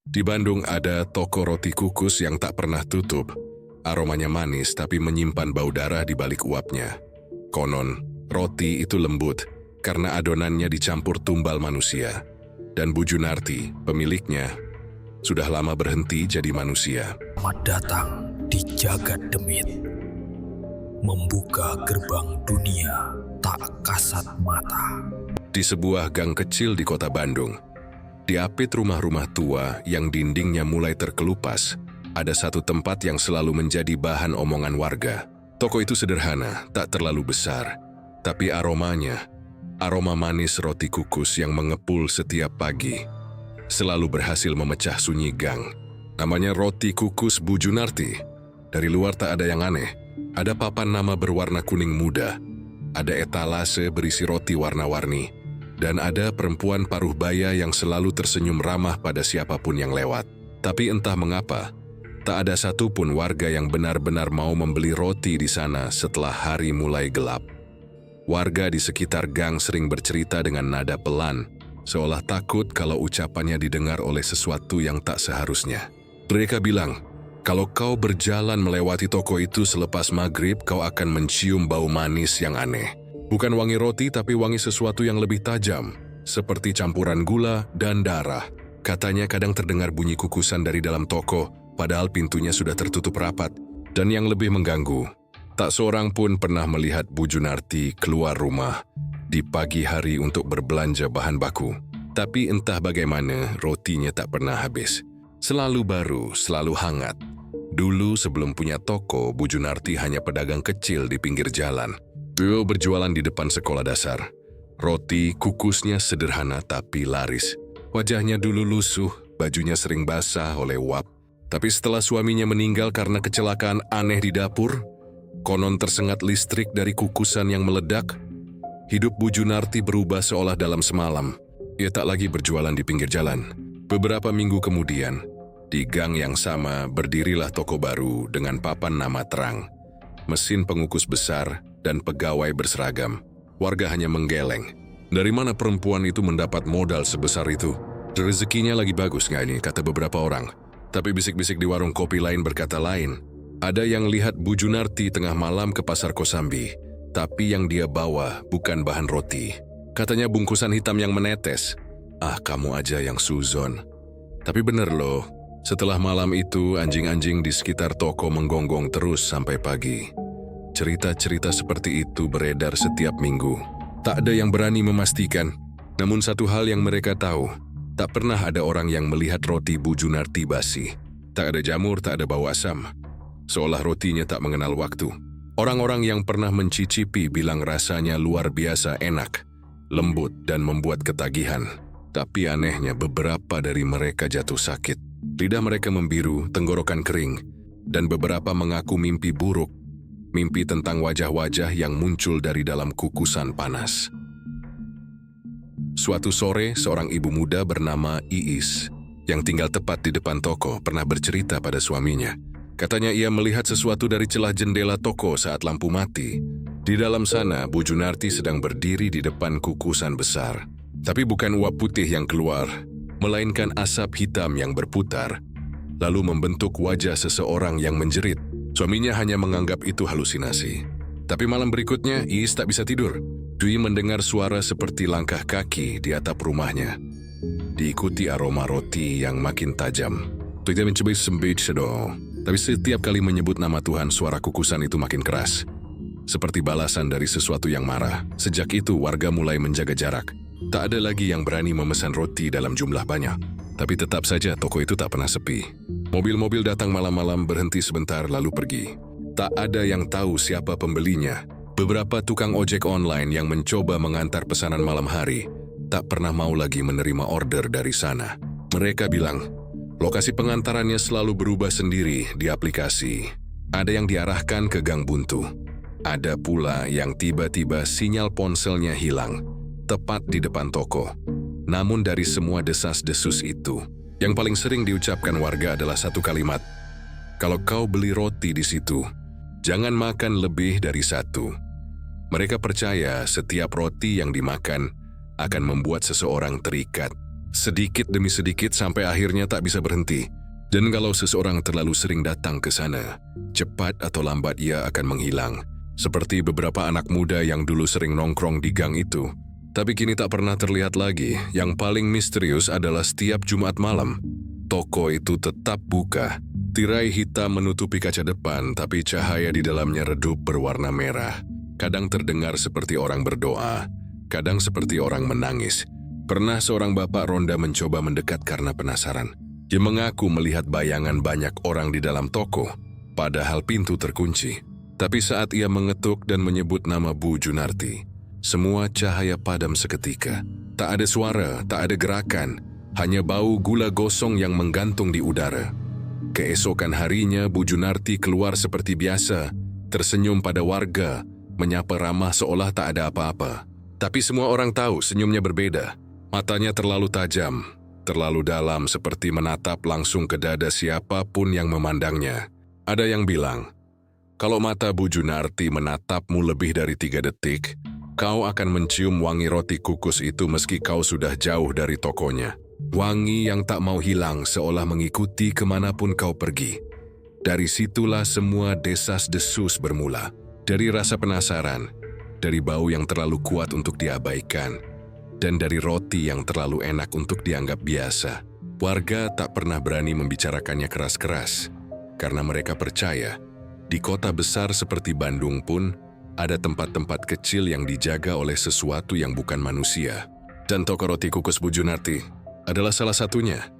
Di Bandung ada toko roti kukus yang tak pernah tutup. Aromanya manis tapi menyimpan bau darah di balik uapnya. Konon, roti itu lembut karena adonannya dicampur tumbal manusia. Dan Bu Junarti, pemiliknya, sudah lama berhenti jadi manusia. Selamat datang di Jagat Demit, membuka gerbang dunia tak kasat mata. Di sebuah gang kecil di kota Bandung, diapit rumah-rumah tua yang dindingnya mulai terkelupas, ada satu tempat yang selalu menjadi bahan omongan warga. Toko itu sederhana, tak terlalu besar, tapi aroma manis roti kukus yang mengepul setiap pagi, selalu berhasil memecah sunyi gang. Namanya roti kukus Bu Junarti. Dari luar tak ada yang aneh. Ada papan nama berwarna kuning muda, ada etalase berisi roti warna-warni, dan ada perempuan paruh baya yang selalu tersenyum ramah pada siapapun yang lewat. Tapi entah mengapa, tak ada satupun warga yang benar-benar mau membeli roti di sana setelah hari mulai gelap. Warga di sekitar gang sering bercerita dengan nada pelan, seolah takut kalau ucapannya didengar oleh sesuatu yang tak seharusnya. Mereka bilang, kalau kau berjalan melewati toko itu selepas maghrib, kau akan mencium bau manis yang aneh. Bukan wangi roti, tapi wangi sesuatu yang lebih tajam, seperti campuran gula dan darah. Katanya kadang terdengar bunyi kukusan dari dalam toko, padahal pintunya sudah tertutup rapat. Dan yang lebih mengganggu, tak seorang pun pernah melihat Bu Junarti keluar rumah di pagi hari untuk berbelanja bahan baku. Tapi entah bagaimana, rotinya tak pernah habis. Selalu baru, selalu hangat. Dulu sebelum punya toko, Bu Junarti hanya pedagang kecil di pinggir jalan. Beliau berjualan di depan sekolah dasar. Roti kukusnya sederhana tapi laris. Wajahnya dulu lusuh, bajunya sering basah oleh uap. Tapi setelah suaminya meninggal karena kecelakaan aneh di dapur, konon tersengat listrik dari kukusan yang meledak, hidup Bu Junarti berubah seolah dalam semalam. Ia tak lagi berjualan di pinggir jalan. Beberapa minggu kemudian, di gang yang sama berdirilah toko baru dengan papan nama terang. Mesin pengukus besar dan pegawai berseragam. Warga hanya menggeleng. Dari mana perempuan itu mendapat modal sebesar itu? Rezekinya lagi bagus nggak ini, kata beberapa orang. Tapi bisik-bisik di warung kopi lain berkata lain. Ada yang lihat Bu Junarti tengah malam ke pasar Kosambi, tapi yang dia bawa bukan bahan roti. Katanya bungkusan hitam yang menetes. Ah, kamu aja yang suzon. Tapi bener loh, setelah malam itu anjing-anjing di sekitar toko menggonggong terus sampai pagi. Cerita-cerita seperti itu beredar setiap minggu. Tak ada yang berani memastikan, namun satu hal yang mereka tahu, tak pernah ada orang yang melihat roti Bu Junarti basi. Tak ada jamur, tak ada bau asam. Seolah rotinya tak mengenal waktu. Orang-orang yang pernah mencicipi bilang rasanya luar biasa enak, lembut dan membuat ketagihan. Tapi anehnya beberapa dari mereka jatuh sakit. Lidah mereka membiru, tenggorokan kering, dan beberapa mengaku mimpi buruk. Mimpi tentang wajah-wajah yang muncul dari dalam kukusan panas. Suatu sore, seorang ibu muda bernama Iis, yang tinggal tepat di depan toko, pernah bercerita pada suaminya. Katanya ia melihat sesuatu dari celah jendela toko saat lampu mati. Di dalam sana, Bu Junarti sedang berdiri di depan kukusan besar. Tapi bukan uap putih yang keluar, melainkan asap hitam yang berputar, lalu membentuk wajah seseorang yang menjerit. Suaminya hanya menganggap itu halusinasi. Tapi malam berikutnya, Iis tak bisa tidur. Dwi mendengar suara seperti langkah kaki di atap rumahnya, diikuti aroma roti yang makin tajam. Tidak mencoba sembit sedo. Tapi setiap kali menyebut nama Tuhan, suara kukusan itu makin keras. Seperti balasan dari sesuatu yang marah. Sejak itu, warga mulai menjaga jarak. Tak ada lagi yang berani memesan roti dalam jumlah banyak. Tapi tetap saja toko itu tak pernah sepi. Mobil-mobil datang malam-malam, berhenti sebentar lalu pergi. Tak ada yang tahu siapa pembelinya. Beberapa tukang ojek online yang mencoba mengantar pesanan malam hari tak pernah mau lagi menerima order dari sana. Mereka bilang, lokasi pengantarannya selalu berubah sendiri di aplikasi. Ada yang diarahkan ke gang buntu. Ada pula yang tiba-tiba sinyal ponselnya hilang, tepat di depan toko. Namun dari semua desas-desus itu, yang paling sering diucapkan warga adalah satu kalimat. Kalau kau beli roti di situ, jangan makan lebih dari satu. Mereka percaya setiap roti yang dimakan akan membuat seseorang terikat. Sedikit demi sedikit sampai akhirnya tak bisa berhenti. Dan kalau seseorang terlalu sering datang ke sana, cepat atau lambat ia akan menghilang. Seperti beberapa anak muda yang dulu sering nongkrong di gang itu. Tapi kini tak pernah terlihat lagi. Yang paling misterius adalah setiap Jumat malam, toko itu tetap buka. Tirai hitam menutupi kaca depan, tapi cahaya di dalamnya redup berwarna merah. Kadang terdengar seperti orang berdoa, kadang seperti orang menangis. Pernah seorang bapak ronda mencoba mendekat karena penasaran. Dia mengaku melihat bayangan banyak orang di dalam toko, padahal pintu terkunci. Tapi saat ia mengetuk dan menyebut nama Bu Junarti, semua cahaya padam seketika. Tak ada suara, tak ada gerakan, hanya bau gula gosong yang menggantung di udara. Keesokan harinya, Bu Junarti keluar seperti biasa, tersenyum pada warga, menyapa ramah seolah tak ada apa-apa. Tapi semua orang tahu senyumnya berbeda. Matanya terlalu tajam, terlalu dalam seperti menatap langsung ke dada siapapun yang memandangnya. Ada yang bilang, kalau mata Bu Junarti menatapmu lebih dari 3 detik, kau akan mencium wangi roti kukus itu meski kau sudah jauh dari tokonya. Wangi yang tak mau hilang seolah mengikuti kemanapun kau pergi. Dari situlah semua desas-desus bermula. Dari rasa penasaran, dari bau yang terlalu kuat untuk diabaikan, dan dari roti yang terlalu enak untuk dianggap biasa. Warga tak pernah berani membicarakannya keras-keras, karena mereka percaya, di kota besar seperti Bandung pun, ada tempat-tempat kecil yang dijaga oleh sesuatu yang bukan manusia. Dan toko roti kukus Bu Junarti adalah salah satunya.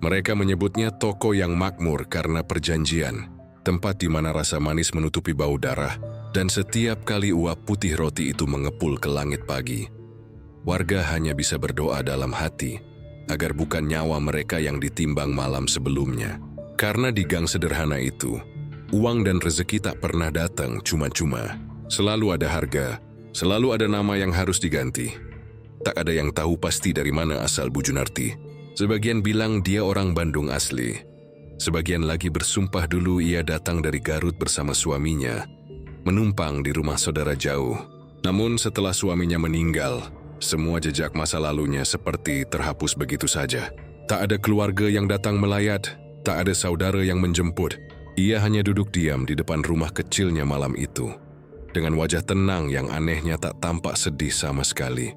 Mereka menyebutnya toko yang makmur karena perjanjian, tempat di mana rasa manis menutupi bau darah, dan setiap kali uap putih roti itu mengepul ke langit pagi, warga hanya bisa berdoa dalam hati, agar bukan nyawa mereka yang ditimbang malam sebelumnya. Karena di gang sederhana itu, uang dan rezeki tak pernah datang cuma-cuma. Selalu ada harga, selalu ada nama yang harus diganti. Tak ada yang tahu pasti dari mana asal Bu Junarti. Sebagian bilang dia orang Bandung asli. Sebagian lagi bersumpah dulu ia datang dari Garut bersama suaminya, menumpang di rumah saudara jauh. Namun setelah suaminya meninggal, semua jejak masa lalunya seperti terhapus begitu saja. Tak ada keluarga yang datang melayat, tak ada saudara yang menjemput. Ia hanya duduk diam di depan rumah kecilnya malam itu, dengan wajah tenang yang anehnya tak tampak sedih sama sekali.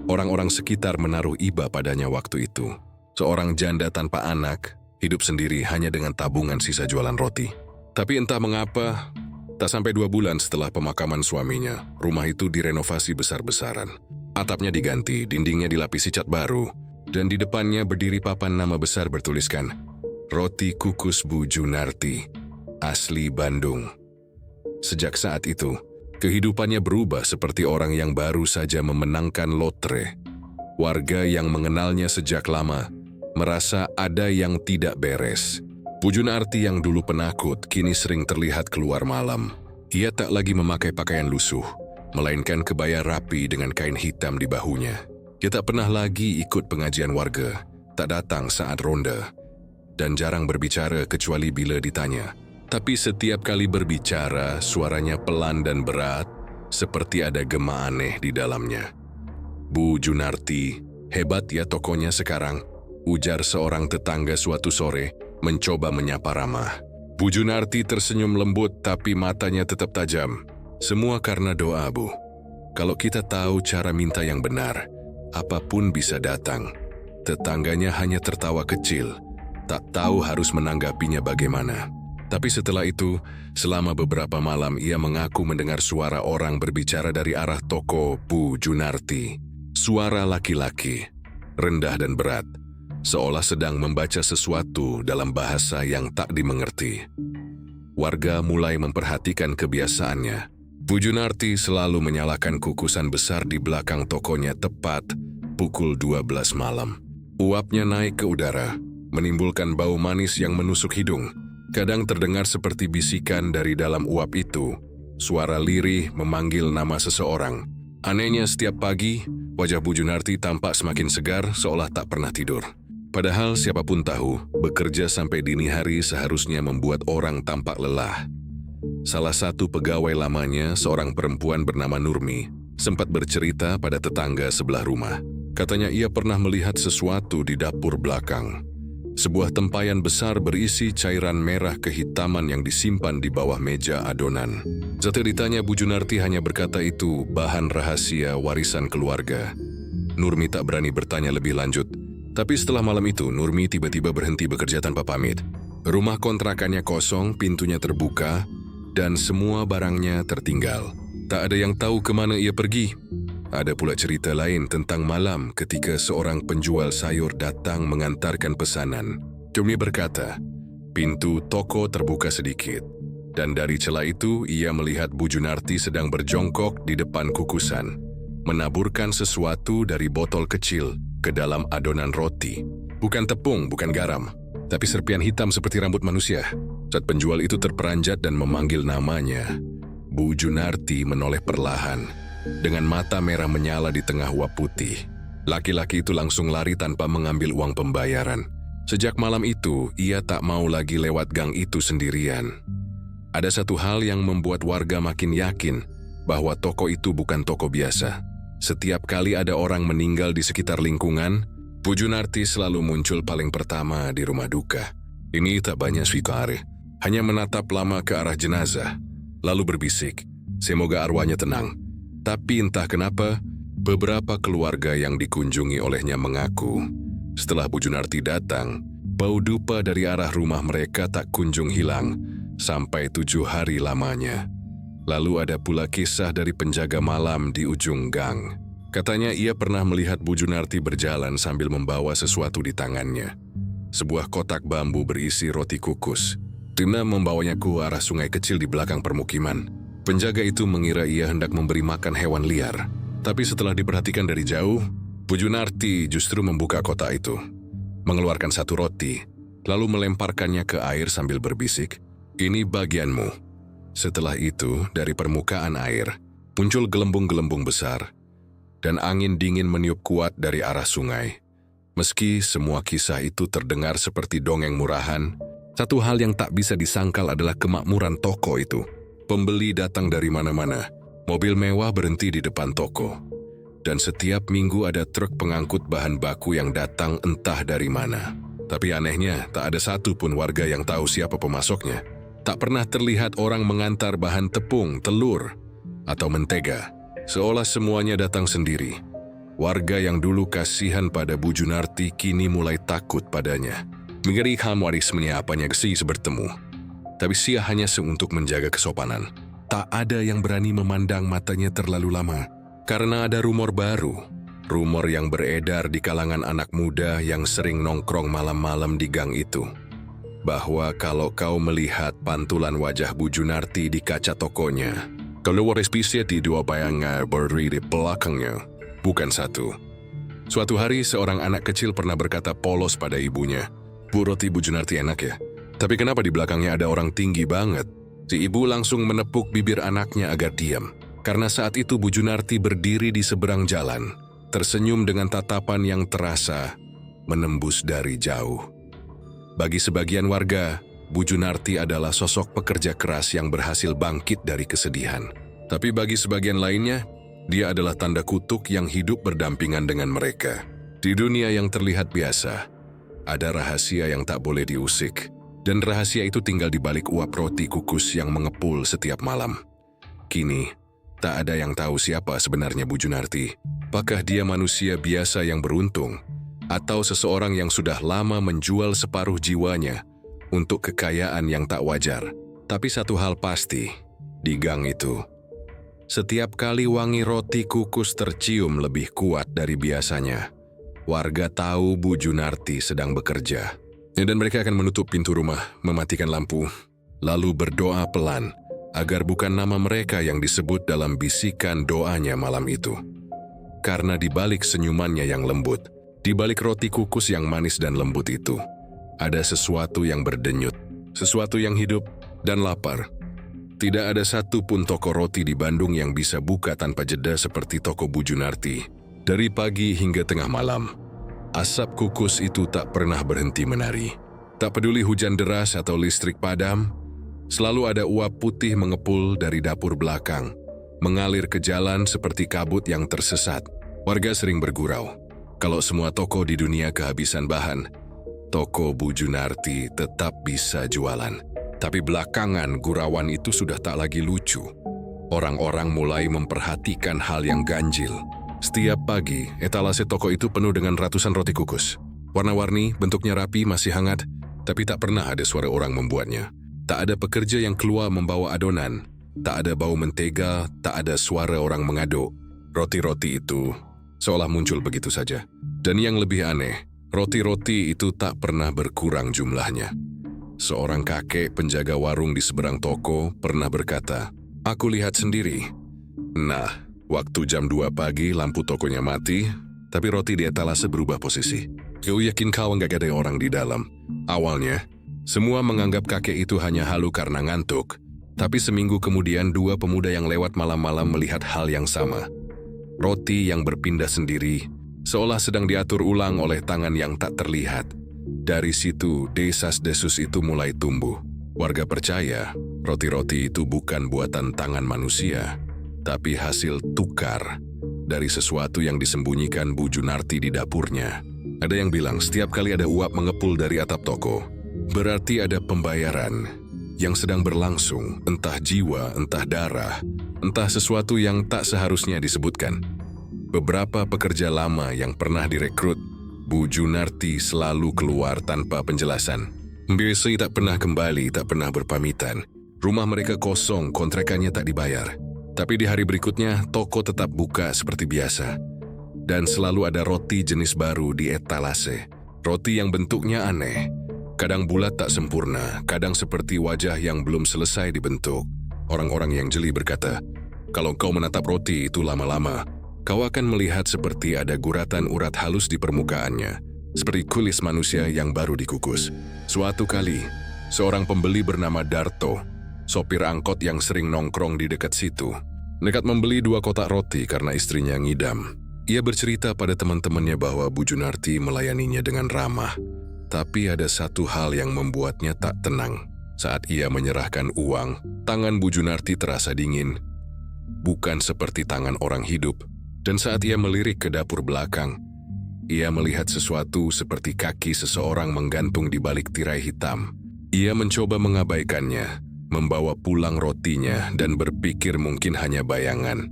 Orang-orang sekitar menaruh iba padanya waktu itu. Seorang janda tanpa anak, hidup sendiri hanya dengan tabungan sisa jualan roti. Tapi entah mengapa, tak sampai 2 bulan setelah pemakaman suaminya, rumah itu direnovasi besar-besaran. Atapnya diganti, dindingnya dilapisi cat baru, dan di depannya berdiri papan nama besar bertuliskan, Roti Kukus Bu Junarti, asli Bandung. Sejak saat itu, kehidupannya berubah seperti orang yang baru saja memenangkan lotre. Warga yang mengenalnya sejak lama merasa ada yang tidak beres. Bu Junarti yang dulu penakut kini sering terlihat keluar malam. Ia tak lagi memakai pakaian lusuh, melainkan kebaya rapi dengan kain hitam di bahunya. Ia tak pernah lagi ikut pengajian warga, tak datang saat ronda, dan jarang berbicara kecuali bila ditanya. Tapi setiap kali berbicara, suaranya pelan dan berat, seperti ada gema aneh di dalamnya. Bu Junarti, hebat ya tokonya sekarang, ujar seorang tetangga suatu sore, mencoba menyapa ramah. Bu Junarti tersenyum lembut tapi matanya tetap tajam. Semua karena doa, Bu. Kalau kita tahu cara minta yang benar, apapun bisa datang. Tetangganya hanya tertawa kecil, tak tahu harus menanggapinya bagaimana. Tapi setelah itu, selama beberapa malam ia mengaku mendengar suara orang berbicara dari arah toko Bu Junarti. Suara laki-laki, rendah dan berat, seolah sedang membaca sesuatu dalam bahasa yang tak dimengerti. Warga mulai memperhatikan kebiasaannya. Bu Junarti selalu menyalakan kukusan besar di belakang tokonya tepat pukul 12 malam. Uapnya naik ke udara, menimbulkan bau manis yang menusuk hidung. Kadang terdengar seperti bisikan dari dalam uap itu. Suara lirih memanggil nama seseorang. Anehnya setiap pagi, wajah Bu Junarti tampak semakin segar seolah tak pernah tidur. Padahal siapapun tahu, bekerja sampai dini hari seharusnya membuat orang tampak lelah. Salah satu pegawai lamanya, seorang perempuan bernama Nurmi, sempat bercerita pada tetangga sebelah rumah. Katanya ia pernah melihat sesuatu di dapur belakang. Sebuah tempayan besar berisi cairan merah kehitaman yang disimpan di bawah meja adonan. Saat ditanya, Bu Junarti hanya berkata itu bahan rahasia warisan keluarga. Nurmi tak berani bertanya lebih lanjut. Tapi setelah malam itu, Nurmi tiba-tiba berhenti bekerja tanpa pamit. Rumah kontrakannya kosong, pintunya terbuka, dan semua barangnya tertinggal. Tak ada yang tahu kemana ia pergi. Ada pula cerita lain tentang malam ketika seorang penjual sayur datang mengantarkan pesanan. Nurmi berkata, pintu toko terbuka sedikit. Dan dari celah itu, ia melihat Bu Junarti sedang berjongkok di depan kukusan, menaburkan sesuatu dari botol kecil ke dalam adonan roti. Bukan tepung, bukan garam, tapi serpian hitam seperti rambut manusia. Saat penjual itu terperanjat dan memanggil namanya, Bu Junarti menoleh perlahan, dengan mata merah menyala di tengah uap putih. Laki-laki itu langsung lari tanpa mengambil uang pembayaran. Sejak malam itu, ia tak mau lagi lewat gang itu sendirian. Ada satu hal yang membuat warga makin yakin bahwa toko itu bukan toko biasa. Setiap kali ada orang meninggal di sekitar lingkungan, Bu Junarti selalu muncul paling pertama di rumah duka. Ini tak banyak swikare, hanya menatap lama ke arah jenazah, lalu berbisik, semoga arwahnya tenang. Tapi entah kenapa, beberapa keluarga yang dikunjungi olehnya mengaku, setelah Bu Junarti datang, bau dupa dari arah rumah mereka tak kunjung hilang sampai 7 hari lamanya. Lalu ada pula kisah dari penjaga malam di ujung gang. Katanya ia pernah melihat Bu Junarti berjalan sambil membawa sesuatu di tangannya. Sebuah kotak bambu berisi roti kukus. Tina membawanya ke arah sungai kecil di belakang permukiman. Penjaga itu mengira ia hendak memberi makan hewan liar. Tapi setelah diperhatikan dari jauh, Bu Junarti justru membuka kotak itu, mengeluarkan satu roti, lalu melemparkannya ke air sambil berbisik, "Ini bagianmu." Setelah itu, dari permukaan air, muncul gelembung-gelembung besar, dan angin dingin meniup kuat dari arah sungai. Meski semua kisah itu terdengar seperti dongeng murahan, satu hal yang tak bisa disangkal adalah kemakmuran toko itu. Pembeli datang dari mana-mana, mobil mewah berhenti di depan toko, dan setiap minggu ada truk pengangkut bahan baku yang datang entah dari mana. Tapi anehnya, tak ada satu pun warga yang tahu siapa pemasoknya. Tak pernah terlihat orang mengantar bahan tepung, telur, atau mentega, seolah semuanya datang sendiri. Warga yang dulu kasihan pada Bu Junarti kini mulai takut padanya. Mengerikan warisnya apanya kesi bertemu. Tapi sia hanya untuk menjaga kesopanan. Tak ada yang berani memandang matanya terlalu lama. Karena ada rumor baru. Rumor yang beredar di kalangan anak muda yang sering nongkrong malam-malam di gang itu. Bahwa kalau kau melihat pantulan wajah Bu Junarti di kaca tokonya, keluar spesies di 2 bayangan berdiri di belakangnya, bukan satu. Suatu hari seorang anak kecil pernah berkata polos pada ibunya, "Bu, roti Bu Junarti enak ya? Tapi kenapa di belakangnya ada orang tinggi banget?" Si ibu langsung menepuk bibir anaknya agar diam. Karena saat itu Bu Junarti berdiri di seberang jalan, tersenyum dengan tatapan yang terasa menembus dari jauh. Bagi sebagian warga, Bu Junarti adalah sosok pekerja keras yang berhasil bangkit dari kesedihan. Tapi bagi sebagian lainnya, dia adalah tanda kutuk yang hidup berdampingan dengan mereka. Di dunia yang terlihat biasa, ada rahasia yang tak boleh diusik. Dan rahasia itu tinggal di balik uap roti kukus yang mengepul setiap malam. Kini, tak ada yang tahu siapa sebenarnya Bu Junarti. Apakah dia manusia biasa yang beruntung, atau seseorang yang sudah lama menjual separuh jiwanya untuk kekayaan yang tak wajar? Tapi satu hal pasti, di gang itu, setiap kali wangi roti kukus tercium lebih kuat dari biasanya, warga tahu Bu Junarti sedang bekerja. Dan mereka akan menutup pintu rumah, mematikan lampu, lalu berdoa pelan agar bukan nama mereka yang disebut dalam bisikan doanya malam itu. Karena di balik senyumannya yang lembut, di balik roti kukus yang manis dan lembut itu, ada sesuatu yang berdenyut, sesuatu yang hidup dan lapar. Tidak ada satu pun toko roti di Bandung yang bisa buka tanpa jeda seperti toko Bu Junarti. Dari pagi hingga tengah malam, asap kukus itu tak pernah berhenti menari. Tak peduli hujan deras atau listrik padam, selalu ada uap putih mengepul dari dapur belakang, mengalir ke jalan seperti kabut yang tersesat. Warga sering bergurau, Kalau semua toko di dunia kehabisan bahan, toko Bu Junarti tetap bisa jualan. Tapi belakangan gurauan itu sudah tak lagi lucu. Orang-orang mulai memperhatikan hal yang ganjil. Setiap pagi, etalase toko itu penuh dengan ratusan roti kukus. Warna-warni, bentuknya rapi, masih hangat, tapi tak pernah ada suara orang membuatnya. Tak ada pekerja yang keluar membawa adonan. Tak ada bau mentega, tak ada suara orang mengaduk. Roti-roti itu seolah muncul begitu saja. Dan yang lebih aneh, roti-roti itu tak pernah berkurang jumlahnya. Seorang kakek penjaga warung di seberang toko pernah berkata, "Aku lihat sendiri." Nah, waktu jam 2 pagi lampu tokonya mati, tapi roti di etalase berubah posisi. Kau yakin kau nggak ada orang di dalam? Awalnya, semua menganggap kakek itu hanya halu karena ngantuk. Tapi seminggu kemudian 2 pemuda yang lewat malam-malam melihat hal yang sama. Roti yang berpindah sendiri, seolah sedang diatur ulang oleh tangan yang tak terlihat. Dari situ, desas-desus itu mulai tumbuh. Warga percaya, roti-roti itu bukan buatan tangan manusia, tapi hasil tukar dari sesuatu yang disembunyikan Bu Junarti di dapurnya. Ada yang bilang setiap kali ada uap mengepul dari atap toko, berarti ada pembayaran yang sedang berlangsung, entah jiwa, entah darah, entah sesuatu yang tak seharusnya disebutkan. Beberapa pekerja lama yang pernah direkrut, Bu Junarti selalu keluar tanpa penjelasan. Biasanya tak pernah kembali, tak pernah berpamitan. Rumah mereka kosong, kontrakannya tak dibayar. Tapi di hari berikutnya, toko tetap buka seperti biasa. Dan selalu ada roti jenis baru di etalase. Roti yang bentuknya aneh. Kadang bulat tak sempurna, kadang seperti wajah yang belum selesai dibentuk. Orang-orang yang jeli berkata, kalau kau menatap roti itu lama-lama, kau akan melihat seperti ada guratan urat halus di permukaannya, seperti kulis manusia yang baru dikukus. Suatu kali, seorang pembeli bernama Darto, sopir angkot yang sering nongkrong di dekat situ, nekat membeli 2 kotak roti karena istrinya ngidam. Ia bercerita pada teman-temannya bahwa Bu Junarti melayaninya dengan ramah. Tapi ada satu hal yang membuatnya tak tenang. Saat ia menyerahkan uang, tangan Bu Junarti terasa dingin, bukan seperti tangan orang hidup. Dan saat ia melirik ke dapur belakang, ia melihat sesuatu seperti kaki seseorang menggantung di balik tirai hitam. Ia mencoba mengabaikannya, membawa pulang rotinya dan berpikir mungkin hanya bayangan.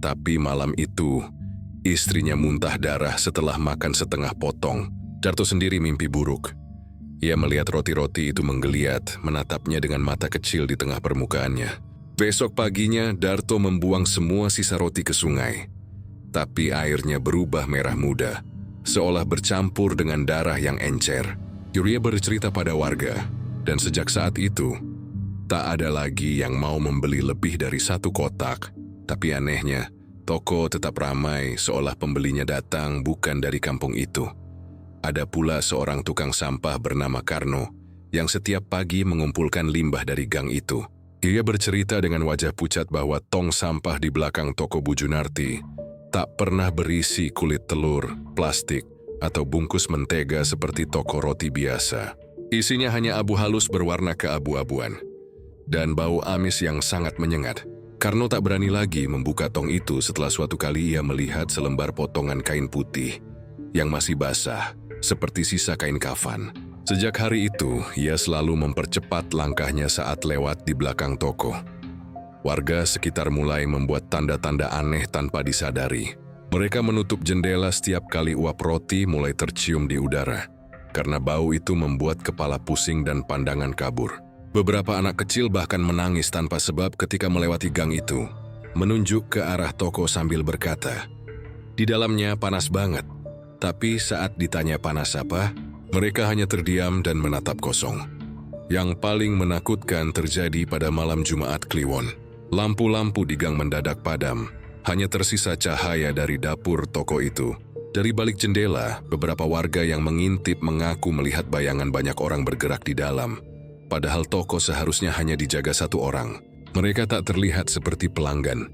Tapi malam itu, istrinya muntah darah setelah makan setengah potong. Darto sendiri mimpi buruk. Ia melihat roti-roti itu menggeliat, menatapnya dengan mata kecil di tengah permukaannya. Besok paginya, Darto membuang semua sisa roti ke sungai. Tapi airnya berubah merah muda, seolah bercampur dengan darah yang encer. Yuria bercerita pada warga, dan sejak saat itu, tak ada lagi yang mau membeli lebih dari 1 kotak. Tapi anehnya, toko tetap ramai seolah pembelinya datang bukan dari kampung itu. Ada pula seorang tukang sampah bernama Karno yang setiap pagi mengumpulkan limbah dari gang itu. Ia bercerita dengan wajah pucat bahwa tong sampah di belakang toko Bu Junarti tak pernah berisi kulit telur, plastik, atau bungkus mentega seperti toko roti biasa. Isinya hanya abu halus berwarna keabu-abuan dan bau amis yang sangat menyengat. Karno tak berani lagi membuka tong itu setelah suatu kali ia melihat selembar potongan kain putih yang masih basah, seperti sisa kain kafan. Sejak hari itu, ia selalu mempercepat langkahnya saat lewat di belakang toko. Warga sekitar mulai membuat tanda-tanda aneh tanpa disadari. Mereka menutup jendela setiap kali uap roti mulai tercium di udara, karena bau itu membuat kepala pusing dan pandangan kabur. Beberapa anak kecil bahkan menangis tanpa sebab ketika melewati gang itu, menunjuk ke arah toko sambil berkata, "Di dalamnya panas banget." Tapi saat ditanya panas apa, mereka hanya terdiam dan menatap kosong. Yang paling menakutkan terjadi pada malam Jumat Kliwon. Lampu-lampu di gang mendadak padam, hanya tersisa cahaya dari dapur toko itu. Dari balik jendela, beberapa warga yang mengintip mengaku melihat bayangan banyak orang bergerak di dalam. Padahal toko seharusnya hanya dijaga 1 orang. Mereka tak terlihat seperti pelanggan,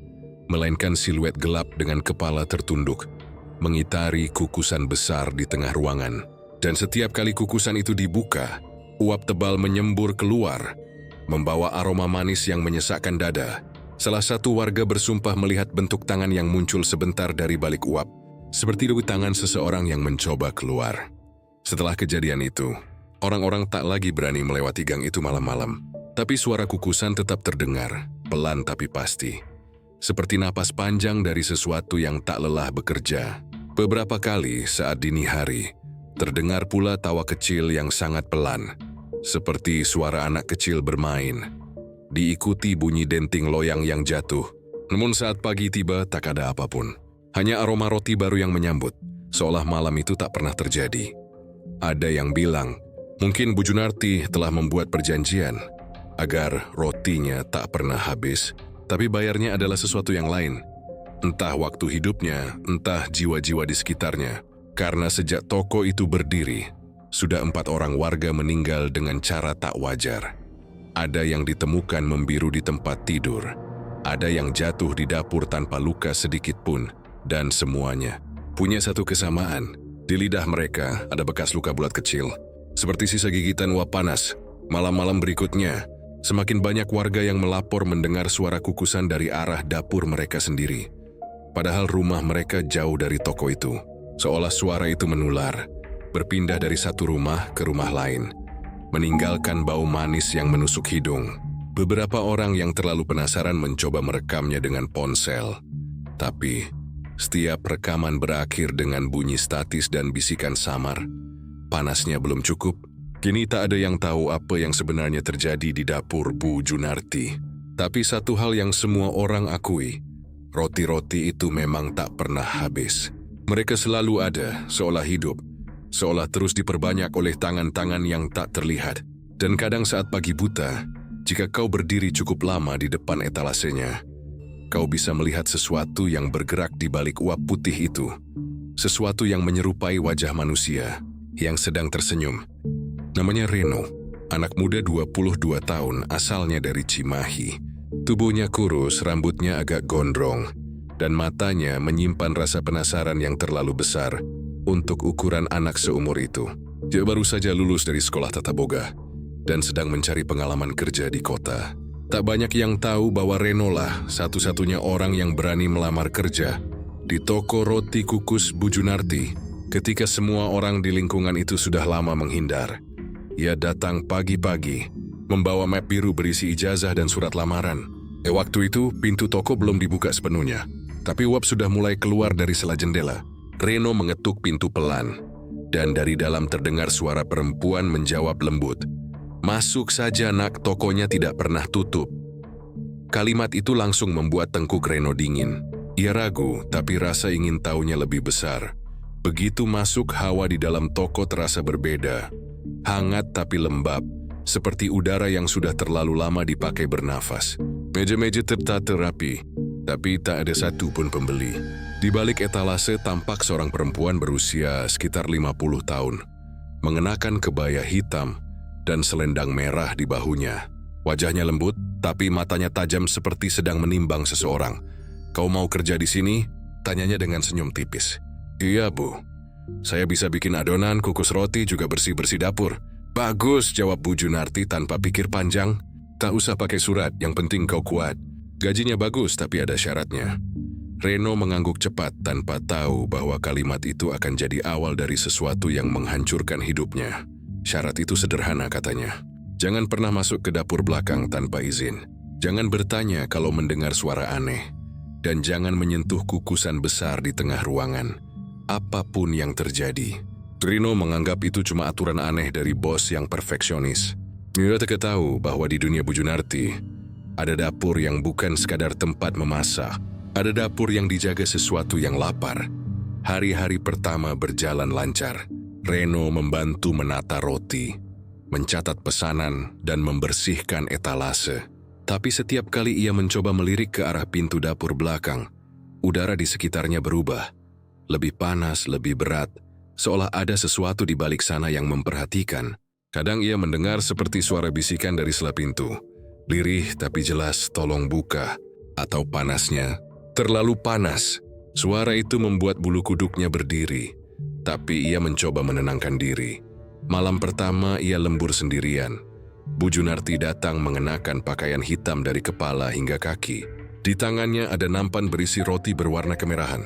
melainkan siluet gelap dengan kepala tertunduk, mengitari kukusan besar di tengah ruangan. Dan setiap kali kukusan itu dibuka, uap tebal menyembur keluar, membawa aroma manis yang menyesakkan dada. Salah satu warga bersumpah melihat bentuk tangan yang muncul sebentar dari balik uap, seperti debu tangan seseorang yang mencoba keluar. Setelah kejadian itu, orang-orang tak lagi berani melewati gang itu malam-malam. Tapi suara kukusan tetap terdengar, pelan tapi pasti. Seperti napas panjang dari sesuatu yang tak lelah bekerja. Beberapa kali saat dini hari, terdengar pula tawa kecil yang sangat pelan, seperti suara anak kecil bermain. Diikuti bunyi denting loyang yang jatuh. Namun saat pagi tiba, tak ada apapun. Hanya aroma roti baru yang menyambut, seolah malam itu tak pernah terjadi. Ada yang bilang, mungkin Bu Junarti telah membuat perjanjian agar rotinya tak pernah habis, tapi bayarnya adalah sesuatu yang lain. Entah waktu hidupnya, entah jiwa-jiwa di sekitarnya. Karena sejak toko itu berdiri, sudah 4 orang warga meninggal dengan cara tak wajar. Ada yang ditemukan membiru di tempat tidur, ada yang jatuh di dapur tanpa luka sedikit pun, dan semuanya punya satu kesamaan. Di lidah mereka ada bekas luka bulat kecil, seperti sisa gigitan uap panas. Malam-malam berikutnya, semakin banyak warga yang melapor mendengar suara kukusan dari arah dapur mereka sendiri. Padahal rumah mereka jauh dari toko itu. Seolah suara itu menular, berpindah dari satu rumah ke rumah lain, meninggalkan bau manis yang menusuk hidung. Beberapa orang yang terlalu penasaran mencoba merekamnya dengan ponsel. Tapi, setiap rekaman berakhir dengan bunyi statis dan bisikan samar. Panasnya belum cukup. Kini tak ada yang tahu apa yang sebenarnya terjadi di dapur Bu Junarti. Tapi satu hal yang semua orang akui, roti-roti itu memang tak pernah habis. Mereka selalu ada, seolah hidup, seolah terus diperbanyak oleh tangan-tangan yang tak terlihat. Dan kadang saat pagi buta, jika kau berdiri cukup lama di depan etalasenya, kau bisa melihat sesuatu yang bergerak di balik uap putih itu. Sesuatu yang menyerupai wajah manusia yang sedang tersenyum. Namanya Reno, anak muda 22 tahun asalnya dari Cimahi. Tubuhnya kurus, rambutnya agak gondrong, dan matanya menyimpan rasa penasaran yang terlalu besar untuk ukuran anak seumur itu. Dia baru saja lulus dari sekolah tata boga dan sedang mencari pengalaman kerja di kota. Tak banyak yang tahu bahwa Reno lah satu-satunya orang yang berani melamar kerja di toko roti kukus Bu Junarti ketika semua orang di lingkungan itu sudah lama menghindar. Ia datang pagi-pagi, membawa map biru berisi ijazah dan surat lamaran. Waktu itu, pintu toko belum dibuka sepenuhnya, tapi uap sudah mulai keluar dari sela jendela. Reno mengetuk pintu pelan, dan dari dalam terdengar suara perempuan menjawab lembut. "Masuk saja nak, tokonya tidak pernah tutup." Kalimat itu langsung membuat tengkuk Reno dingin. Ia ragu, tapi rasa ingin tahunya lebih besar. Begitu masuk, hawa di dalam toko terasa berbeda. Hangat tapi lembab, seperti udara yang sudah terlalu lama dipakai bernafas. Meja-meja tertata rapi, tapi tak ada satu pun pembeli. Di balik etalase tampak seorang perempuan berusia sekitar 50 tahun, mengenakan kebaya hitam dan selendang merah di bahunya. Wajahnya lembut, tapi matanya tajam seperti sedang menimbang seseorang. "Kau mau kerja di sini?" tanyanya dengan senyum tipis. "Iya, Bu. Saya bisa bikin adonan, kukus roti, juga bersih-bersih dapur." "Bagus," jawab Bu Junarti tanpa pikir panjang. "Tak usah pakai surat, yang penting kau kuat. Gajinya bagus, tapi ada syaratnya." Reno mengangguk cepat tanpa tahu bahwa kalimat itu akan jadi awal dari sesuatu yang menghancurkan hidupnya. Syarat itu sederhana, katanya. Jangan pernah masuk ke dapur belakang tanpa izin. Jangan bertanya kalau mendengar suara aneh. Dan jangan menyentuh kukusan besar di tengah ruangan. Apapun yang terjadi. Reno menganggap itu cuma aturan aneh dari bos yang perfeksionis. Dia tak tahu bahwa di dunia Bu Junarti, ada dapur yang bukan sekadar tempat memasak. Ada dapur yang dijaga sesuatu yang lapar. Hari-hari pertama berjalan lancar. Reno membantu menata roti, mencatat pesanan, dan membersihkan etalase. Tapi setiap kali ia mencoba melirik ke arah pintu dapur belakang, udara di sekitarnya berubah. Lebih panas, lebih berat, seolah ada sesuatu di balik sana yang memperhatikan. Kadang ia mendengar seperti suara bisikan dari sela pintu. Lirih tapi jelas, "Tolong buka." Atau panasnya, "Terlalu panas." Suara itu membuat bulu kuduknya berdiri. Tapi ia mencoba menenangkan diri. Malam pertama ia lembur sendirian. Bu Junarti datang mengenakan pakaian hitam dari kepala hingga kaki. Di tangannya ada nampan berisi roti berwarna kemerahan.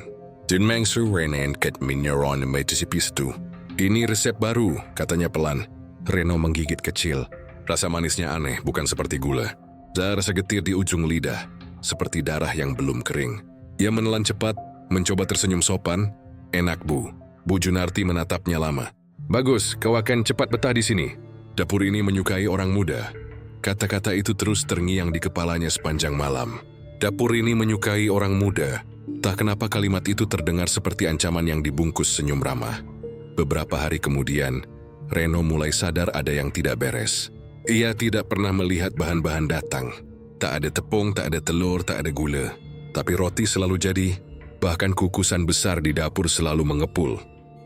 Jinmengsu Renen ket minyaron metisipistu. Ini resep baru, katanya pelan. Reno menggigit kecil. Rasa manisnya aneh, bukan seperti gula. Ada rasa getir di ujung lidah, seperti darah yang belum kering. Ia menelan cepat, mencoba tersenyum sopan. Enak, Bu. Bu Junarti menatapnya lama. Bagus, kau akan cepat betah di sini. Dapur ini menyukai orang muda. Kata-kata itu terus terngiang di kepalanya sepanjang malam. Dapur ini menyukai orang muda. Tak kenapa kalimat itu terdengar seperti ancaman yang dibungkus senyum ramah. Beberapa hari kemudian, Reno mulai sadar ada yang tidak beres. Ia tidak pernah melihat bahan-bahan datang. Tak ada tepung, tak ada telur, tak ada gula. Tapi roti selalu jadi, bahkan kukusan besar di dapur selalu mengepul.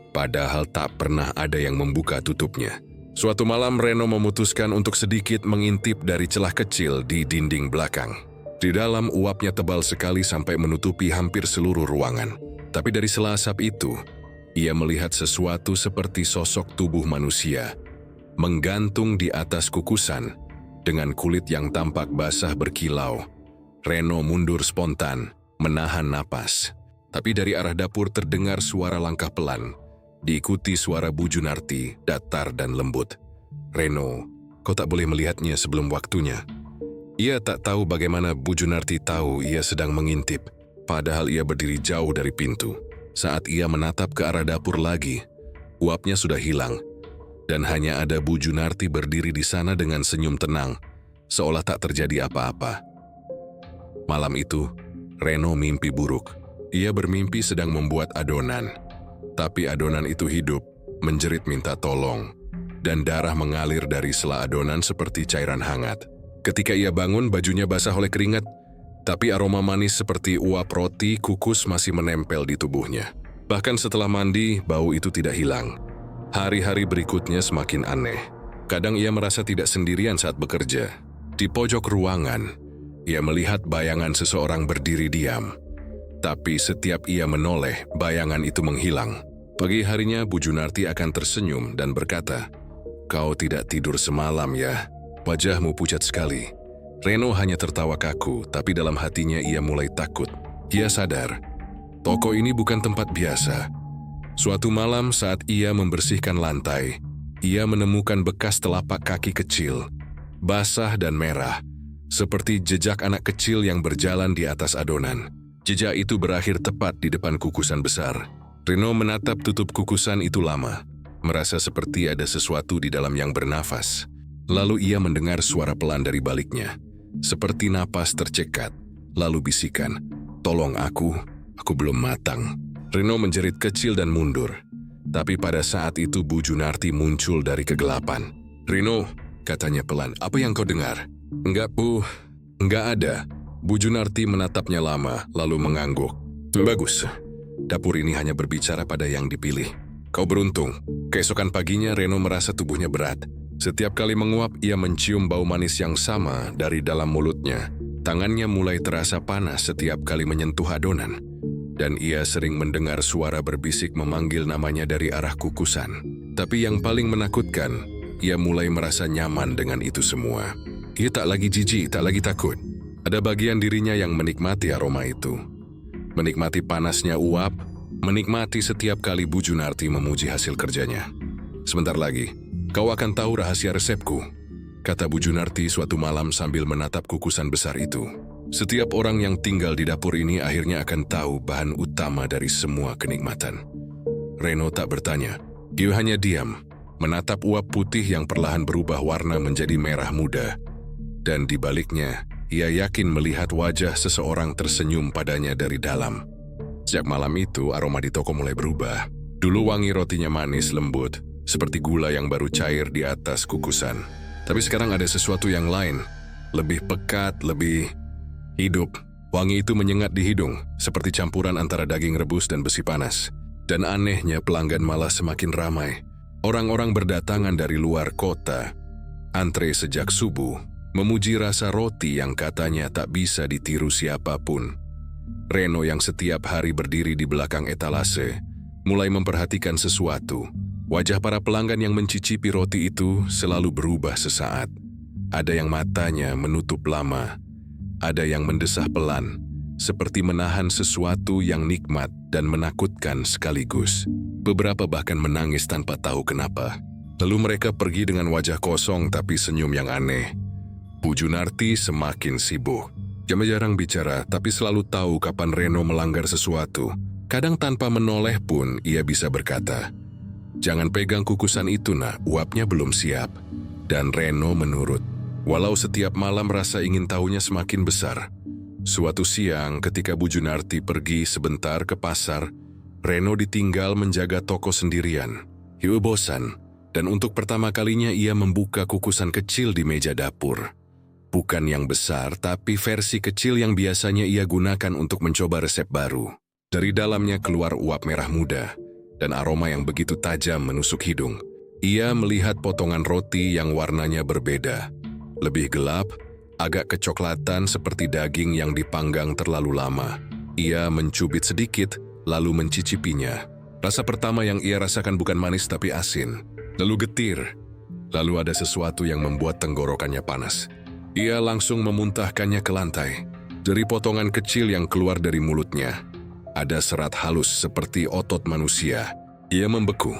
Padahal tak pernah ada yang membuka tutupnya. Suatu malam Reno memutuskan untuk sedikit mengintip dari celah kecil di dinding belakang. Di dalam uapnya tebal sekali sampai menutupi hampir seluruh ruangan. Tapi dari sela asap itu, ia melihat sesuatu seperti sosok tubuh manusia, menggantung di atas kukusan, dengan kulit yang tampak basah berkilau. Reno mundur spontan, menahan napas. Tapi dari arah dapur terdengar suara langkah pelan, diikuti suara Bu Junarti, datar dan lembut. Reno, kau tak boleh melihatnya sebelum waktunya. Ia tak tahu bagaimana Bu Junarti tahu ia sedang mengintip, padahal ia berdiri jauh dari pintu. Saat ia menatap ke arah dapur lagi, uapnya sudah hilang, dan hanya ada Bu Junarti berdiri di sana dengan senyum tenang, seolah tak terjadi apa-apa. Malam itu, Reno mimpi buruk. Ia bermimpi sedang membuat adonan. Tapi adonan itu hidup, menjerit minta tolong, dan darah mengalir dari sela adonan seperti cairan hangat. Ketika ia bangun, bajunya basah oleh keringat, tapi aroma manis seperti uap roti kukus masih menempel di tubuhnya. Bahkan setelah mandi, bau itu tidak hilang. Hari-hari berikutnya semakin aneh. Kadang ia merasa tidak sendirian saat bekerja. Di pojok ruangan, ia melihat bayangan seseorang berdiri diam. Tapi setiap ia menoleh, bayangan itu menghilang. Pagi harinya, Bu Junarti akan tersenyum dan berkata, "Kau tidak tidur semalam ya? Wajahmu pucat sekali." Reno hanya tertawa kaku, tapi dalam hatinya ia mulai takut. Ia sadar, toko ini bukan tempat biasa. Suatu malam saat ia membersihkan lantai, ia menemukan bekas telapak kaki kecil, basah dan merah, seperti jejak anak kecil yang berjalan di atas adonan. Jejak itu berakhir tepat di depan kukusan besar. Reno menatap tutup kukusan itu lama, merasa seperti ada sesuatu di dalam yang bernafas. Lalu ia mendengar suara pelan dari baliknya. Seperti napas tercekat, lalu bisikan, "Tolong aku belum matang." Reno menjerit kecil dan mundur. Tapi pada saat itu Bu Junarti muncul dari kegelapan. "Reno," katanya pelan, "apa yang kau dengar?" "Enggak, Bu, enggak ada." Bu Junarti menatapnya lama, lalu mengangguk. "Bagus, dapur ini hanya berbicara pada yang dipilih. Kau beruntung." Keesokan paginya Reno merasa tubuhnya berat. Setiap kali menguap, ia mencium bau manis yang sama dari dalam mulutnya. Tangannya mulai terasa panas setiap kali menyentuh adonan. Dan ia sering mendengar suara berbisik memanggil namanya dari arah kukusan. Tapi yang paling menakutkan, ia mulai merasa nyaman dengan itu semua. Ia tak lagi jijik, tak lagi takut. Ada bagian dirinya yang menikmati aroma itu. Menikmati panasnya uap, menikmati setiap kali Bu Junarti memuji hasil kerjanya. "Sebentar lagi, kau akan tahu rahasia resepku," kata Bu Junarti suatu malam sambil menatap kukusan besar itu. "Setiap orang yang tinggal di dapur ini akhirnya akan tahu bahan utama dari semua kenikmatan." Reno tak bertanya. Ia hanya diam, menatap uap putih yang perlahan berubah warna menjadi merah muda. Dan di baliknya, ia yakin melihat wajah seseorang tersenyum padanya dari dalam. Sejak malam itu, aroma di toko mulai berubah. Dulu wangi rotinya manis, lembut, seperti gula yang baru cair di atas kukusan. Tapi sekarang ada sesuatu yang lain, lebih pekat, lebih hidup. Wangi itu menyengat di hidung, seperti campuran antara daging rebus dan besi panas. Dan anehnya pelanggan malah semakin ramai. Orang-orang berdatangan dari luar kota, antre sejak subuh, memuji rasa roti yang katanya tak bisa ditiru siapapun. Reno yang setiap hari berdiri di belakang etalase, mulai memperhatikan sesuatu. Wajah para pelanggan yang mencicipi roti itu selalu berubah sesaat. Ada yang matanya menutup lama, ada yang mendesah pelan, seperti menahan sesuatu yang nikmat dan menakutkan sekaligus. Beberapa bahkan menangis tanpa tahu kenapa. Lalu mereka pergi dengan wajah kosong tapi senyum yang aneh. Bu Junarti semakin sibuk. Dia jarang bicara tapi selalu tahu kapan Reno melanggar sesuatu. Kadang tanpa menoleh pun ia bisa berkata, "Jangan pegang kukusan itu nak, uapnya belum siap." Dan Reno menurut. Walau setiap malam rasa ingin tahunya semakin besar. Suatu siang ketika Bu Junarti pergi sebentar ke pasar, Reno ditinggal menjaga toko sendirian. Ia bosan, dan untuk pertama kalinya ia membuka kukusan kecil di meja dapur. Bukan yang besar, tapi versi kecil yang biasanya ia gunakan untuk mencoba resep baru. Dari dalamnya keluar uap merah muda, dan aroma yang begitu tajam menusuk hidung. Ia melihat potongan roti yang warnanya berbeda. Lebih gelap, agak kecoklatan seperti daging yang dipanggang terlalu lama. Ia mencubit sedikit, lalu mencicipinya. Rasa pertama yang ia rasakan bukan manis tapi asin. Lalu getir. Lalu ada sesuatu yang membuat tenggorokannya panas. Ia langsung memuntahkannya ke lantai. Dari potongan kecil yang keluar dari mulutnya, ada serat halus seperti otot manusia. Ia membeku.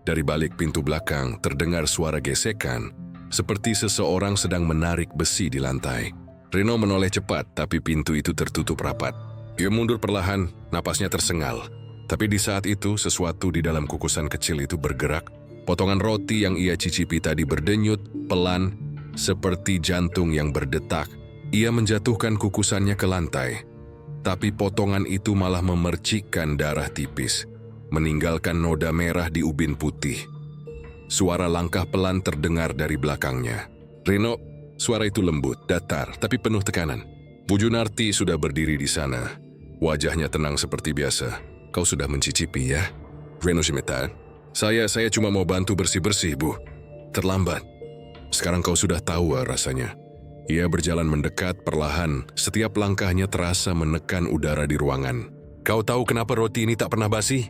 Dari balik pintu belakang terdengar suara gesekan, seperti seseorang sedang menarik besi di lantai. Reno menoleh cepat, tapi pintu itu tertutup rapat. Ia mundur perlahan, napasnya tersengal. Tapi di saat itu, sesuatu di dalam kukusan kecil itu bergerak. Potongan roti yang ia cicipi tadi berdenyut, pelan, seperti jantung yang berdetak. Ia menjatuhkan kukusannya ke lantai. Tapi potongan itu malah memercikkan darah tipis, meninggalkan noda merah di ubin putih. Suara langkah pelan terdengar dari belakangnya. "Reno," suara itu lembut, datar, tapi penuh tekanan. Bu Junarti sudah berdiri di sana. Wajahnya tenang seperti biasa. "Kau sudah mencicipi ya?" "Reno sebentar. Saya cuma mau bantu bersih-bersih, Bu." "Terlambat. Sekarang kau sudah tahu rasanya." Ia berjalan mendekat perlahan, setiap langkahnya terasa menekan udara di ruangan. "Kau tahu kenapa roti ini tak pernah basi?"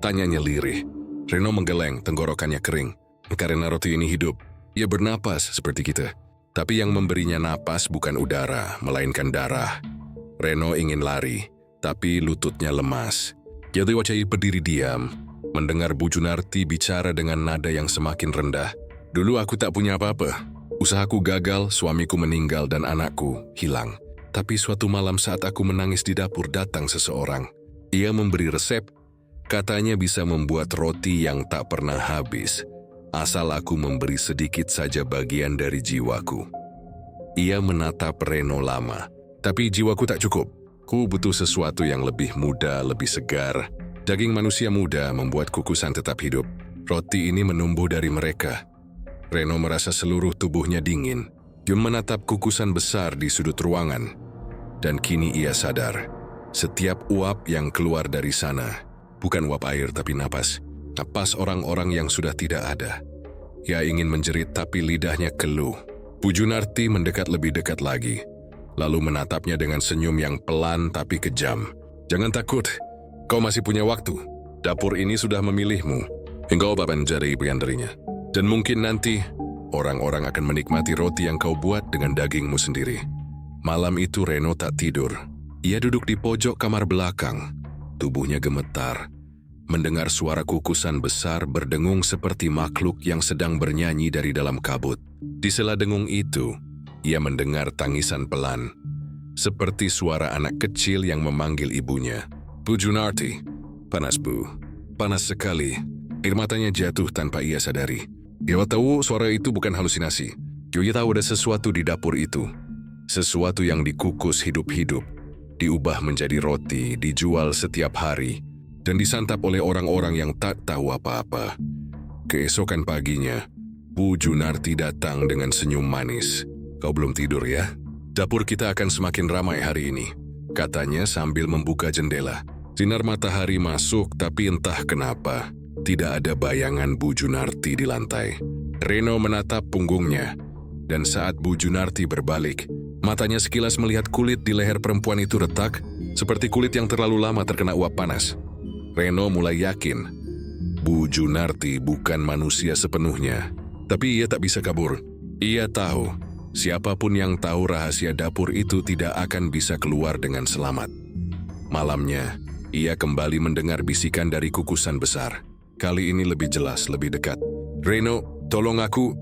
tanyanya lirih. Reno menggeleng, tenggorokannya kering. "Karena roti ini hidup. Ia bernapas seperti kita. Tapi yang memberinya napas bukan udara, melainkan darah." Reno ingin lari, tapi lututnya lemas. Dia berdiri diam, mendengar Bu Junarti bicara dengan nada yang semakin rendah. "Dulu aku tak punya apa-apa. Usahaku gagal, suamiku meninggal dan anakku hilang. Tapi suatu malam saat aku menangis di dapur datang seseorang. Ia memberi resep. Katanya bisa membuat roti yang tak pernah habis, asal aku memberi sedikit saja bagian dari jiwaku." Ia menatap Reno lama. "Tapi jiwaku tak cukup. Ku butuh sesuatu yang lebih muda, lebih segar. Daging manusia muda membuat kukusan tetap hidup. Roti ini menumbuh dari mereka." Reno merasa seluruh tubuhnya dingin. Dia menatap kukusan besar di sudut ruangan. Dan kini ia sadar, setiap uap yang keluar dari sana, bukan uap air tapi napas. Napas orang-orang yang sudah tidak ada. Ia ingin menjerit tapi lidahnya keluh. Bu Junarti mendekat lebih dekat lagi, lalu menatapnya dengan senyum yang pelan tapi kejam. "Jangan takut, kau masih punya waktu. Dapur ini sudah memilihmu. Engkau akan menjadi bagian darinya. Dan mungkin nanti, orang-orang akan menikmati roti yang kau buat dengan dagingmu sendiri." Malam itu Reno tak tidur. Ia duduk di pojok kamar belakang. Tubuhnya gemetar. Mendengar suara kukusan besar berdengung seperti makhluk yang sedang bernyanyi dari dalam kabut. Di sela dengung itu, ia mendengar tangisan pelan. Seperti suara anak kecil yang memanggil ibunya. "Bu Junarti." "Panas, Bu. Panas sekali." Air matanya jatuh tanpa ia sadari. Dia tahu suara itu bukan halusinasi. Dia tahu ada sesuatu di dapur itu. Sesuatu yang dikukus hidup-hidup, diubah menjadi roti, dijual setiap hari, dan disantap oleh orang-orang yang tak tahu apa-apa. Keesokan paginya, Bu Junarti datang dengan senyum manis. "Kau belum tidur ya? Dapur kita akan semakin ramai hari ini," katanya sambil membuka jendela. Sinar matahari masuk, tapi entah kenapa tidak ada bayangan Bu Junarti di lantai. Reno menatap punggungnya, dan saat Bu Junarti berbalik, matanya sekilas melihat kulit di leher perempuan itu retak, seperti kulit yang terlalu lama terkena uap panas. Reno mulai yakin, Bu Junarti bukan manusia sepenuhnya, tapi ia tak bisa kabur. Ia tahu, Siapapun yang tahu rahasia dapur itu tidak akan bisa keluar dengan selamat. Malamnya, ia kembali mendengar bisikan dari kukusan besar. Kali ini lebih jelas, lebih dekat. "Reno, tolong aku."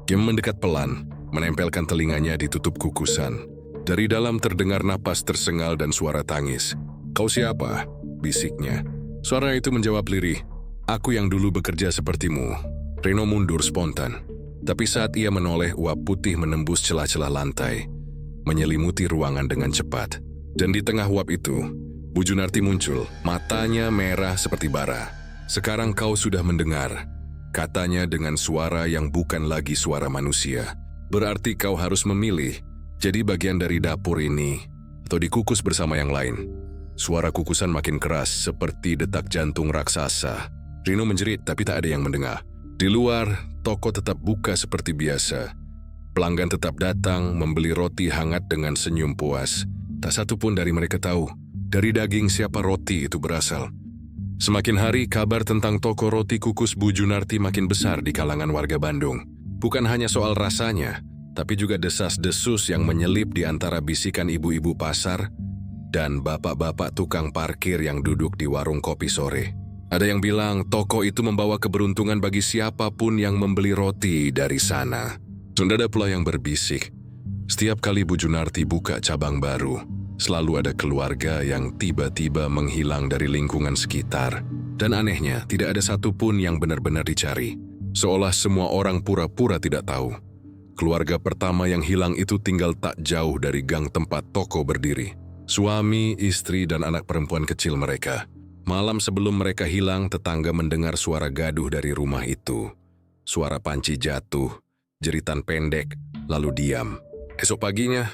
Dia mendekat pelan, menempelkan telinganya di tutup kukusan. Dari dalam terdengar napas tersengal dan suara tangis. "Kau siapa?" bisiknya. Suara itu menjawab lirih, "Aku yang dulu bekerja sepertimu." Reno mundur spontan. Tapi saat ia menoleh, uap putih menembus celah-celah lantai, menyelimuti ruangan dengan cepat. Dan di tengah uap itu, Bu Junarti muncul, matanya merah seperti bara. "Sekarang kau sudah mendengar," katanya dengan suara yang bukan lagi suara manusia. "Berarti kau harus memilih, jadi bagian dari dapur ini, atau dikukus bersama yang lain." Suara kukusan makin keras, seperti detak jantung raksasa. Reno menjerit, tapi tak ada yang mendengar. Di luar, toko tetap buka seperti biasa. Pelanggan tetap datang, membeli roti hangat dengan senyum puas. Tak satu pun dari mereka tahu, dari daging siapa roti itu berasal. Semakin hari, kabar tentang toko roti kukus Bu Junarti makin besar di kalangan warga Bandung. Bukan hanya soal rasanya, tapi juga desas-desus yang menyelip di antara bisikan ibu-ibu pasar dan bapak-bapak tukang parkir yang duduk di warung kopi sore. Ada yang bilang toko itu membawa keberuntungan bagi siapapun yang membeli roti dari sana. Sudah ada pula yang berbisik, setiap kali Bu Junarti buka cabang baru, selalu ada keluarga yang tiba-tiba menghilang dari lingkungan sekitar. Dan anehnya, tidak ada satupun yang benar-benar dicari. Seolah semua orang pura-pura tidak tahu. Keluarga pertama yang hilang itu tinggal tak jauh dari gang tempat toko berdiri. Suami, istri, dan anak perempuan kecil mereka. Malam sebelum mereka hilang, tetangga mendengar suara gaduh dari rumah itu. Suara panci jatuh, jeritan pendek, lalu diam. Esok paginya,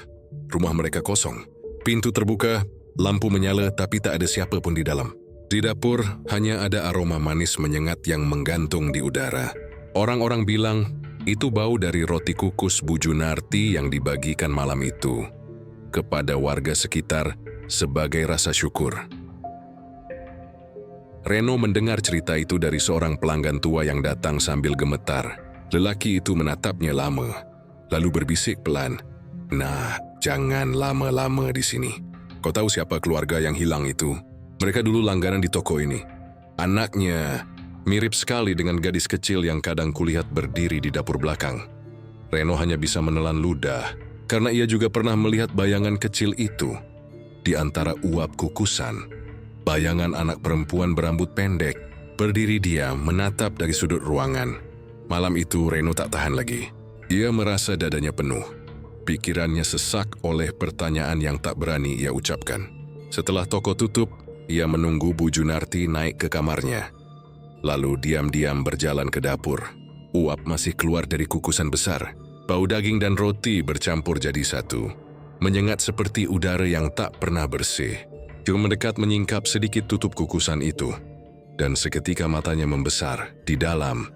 rumah mereka kosong. Pintu terbuka, lampu menyala, tapi tak ada siapa pun di dalam. Di dapur, hanya ada aroma manis menyengat yang menggantung di udara. Orang-orang bilang, itu bau dari roti kukus Bu Junarti yang dibagikan malam itu kepada warga sekitar sebagai rasa syukur. Reno mendengar cerita itu dari seorang pelanggan tua yang datang sambil gemetar. Lelaki itu menatapnya lama, lalu berbisik pelan, "Nah, jangan lama-lama di sini. Kau tahu siapa keluarga yang hilang itu? Mereka dulu langganan di toko ini. Anaknya mirip sekali dengan gadis kecil yang kadang kulihat berdiri di dapur belakang." Reno hanya bisa menelan ludah, karena ia juga pernah melihat bayangan kecil itu di antara uap kukusan. Bayangan anak perempuan berambut pendek, berdiri diam menatap dari sudut ruangan. Malam itu Reno tak tahan lagi. Ia merasa dadanya penuh. Pikirannya sesak oleh pertanyaan yang tak berani ia ucapkan. Setelah toko tutup, ia menunggu Bu Junarti naik ke kamarnya. Lalu diam-diam berjalan ke dapur. Uap masih keluar dari kukusan besar. Bau daging dan roti bercampur jadi satu, menyengat seperti udara yang tak pernah bersih. Dia mendekat menyingkap sedikit tutup kukusan itu, dan seketika matanya membesar. Di dalam,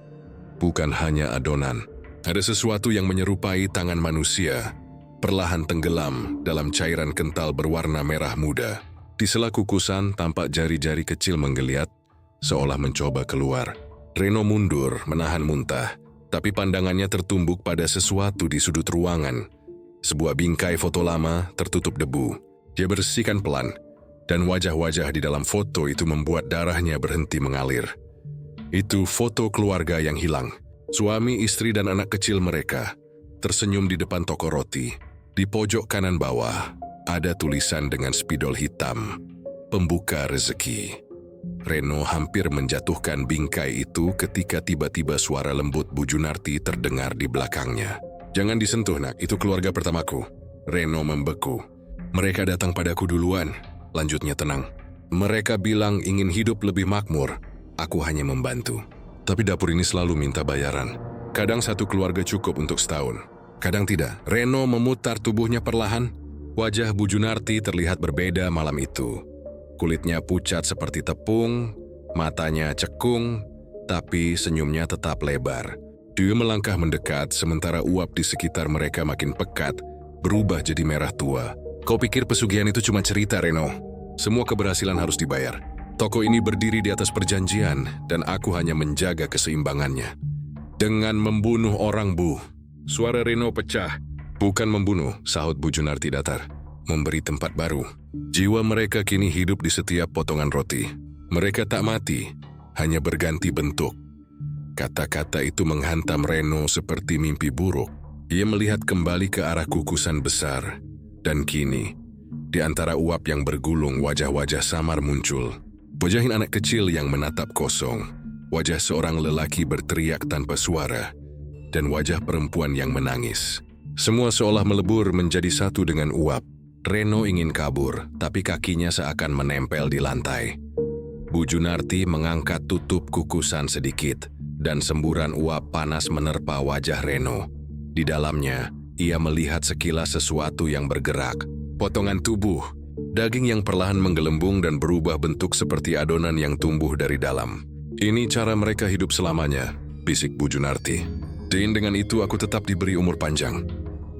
bukan hanya adonan, ada sesuatu yang menyerupai tangan manusia, perlahan tenggelam dalam cairan kental berwarna merah muda. Di sela kukusan tampak jari-jari kecil menggeliat, seolah mencoba keluar. Reno mundur, menahan muntah. Tapi pandangannya tertumbuk pada sesuatu di sudut ruangan. Sebuah bingkai foto lama tertutup debu. Dia bersihkan pelan, dan wajah-wajah di dalam foto itu membuat darahnya berhenti mengalir. Itu foto keluarga yang hilang. Suami, istri, dan anak kecil mereka tersenyum di depan toko roti. Di pojok kanan bawah ada tulisan dengan spidol hitam, "Pembuka rezeki." Reno hampir menjatuhkan bingkai itu ketika tiba-tiba suara lembut Bu Junarti terdengar di belakangnya. "Jangan disentuh, nak, itu keluarga pertamaku." Reno membeku. "Mereka datang padaku duluan," lanjutnya tenang. "Mereka bilang ingin hidup lebih makmur. Aku hanya membantu. Tapi dapur ini selalu minta bayaran. Kadang satu keluarga cukup untuk setahun, kadang tidak." Reno memutar tubuhnya perlahan. Wajah Bu Junarti terlihat berbeda malam itu. Kulitnya pucat seperti tepung, matanya cekung, tapi senyumnya tetap lebar. Dia melangkah mendekat sementara uap di sekitar mereka makin pekat, berubah jadi merah tua. "Kau pikir pesugihan itu cuma cerita, Reno? Semua keberhasilan harus dibayar. Toko ini berdiri di atas perjanjian, dan aku hanya menjaga keseimbangannya." "Dengan membunuh orang, Bu." Suara Reno pecah. Bukan membunuh, sahut Bu Junarti datar. Memberi tempat baru. Jiwa mereka kini hidup di setiap potongan roti. Mereka tak mati, hanya berganti bentuk. Kata-kata itu menghantam Reno seperti mimpi buruk. Ia melihat kembali ke arah kukusan besar. Dan kini, di antara uap yang bergulung, wajah-wajah samar muncul. Wajah anak kecil yang menatap kosong. Wajah seorang lelaki berteriak tanpa suara. Dan wajah perempuan yang menangis. Semua seolah melebur menjadi satu dengan uap. Reno ingin kabur, tapi kakinya seakan menempel di lantai. Bu Junarti mengangkat tutup kukusan sedikit, dan semburan uap panas menerpa wajah Reno. Di dalamnya, ia melihat sekilas sesuatu yang bergerak. Potongan tubuh, daging yang perlahan menggelembung dan berubah bentuk seperti adonan yang tumbuh dari dalam. Ini cara mereka hidup selamanya, bisik Bu Junarti. Dan dengan itu aku tetap diberi umur panjang.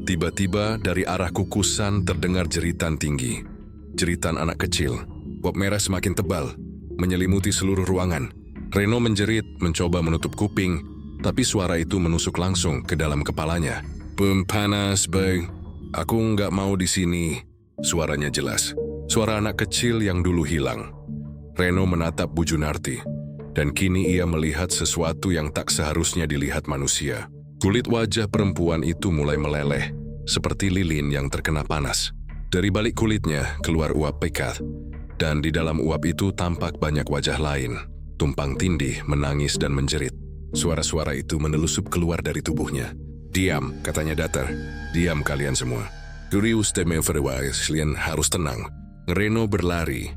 Tiba-tiba dari arah kukusan terdengar jeritan tinggi. Jeritan anak kecil. Uap merah semakin tebal, menyelimuti seluruh ruangan. Reno menjerit, mencoba menutup kuping, tapi suara itu menusuk langsung ke dalam kepalanya. Panas, Bang. Aku nggak mau di sini. Suaranya jelas. Suara anak kecil yang dulu hilang. Reno menatap Bu Junarti, dan kini ia melihat sesuatu yang tak seharusnya dilihat manusia. Kulit wajah perempuan itu mulai meleleh, seperti lilin yang terkena panas. Dari balik kulitnya keluar uap pekat, dan di dalam uap itu tampak banyak wajah lain, tumpang tindih, menangis dan menjerit. Suara-suara itu menelusup keluar dari tubuhnya. Diam, katanya datar. Diam kalian semua. Curious kalian harus tenang. Reno berlari,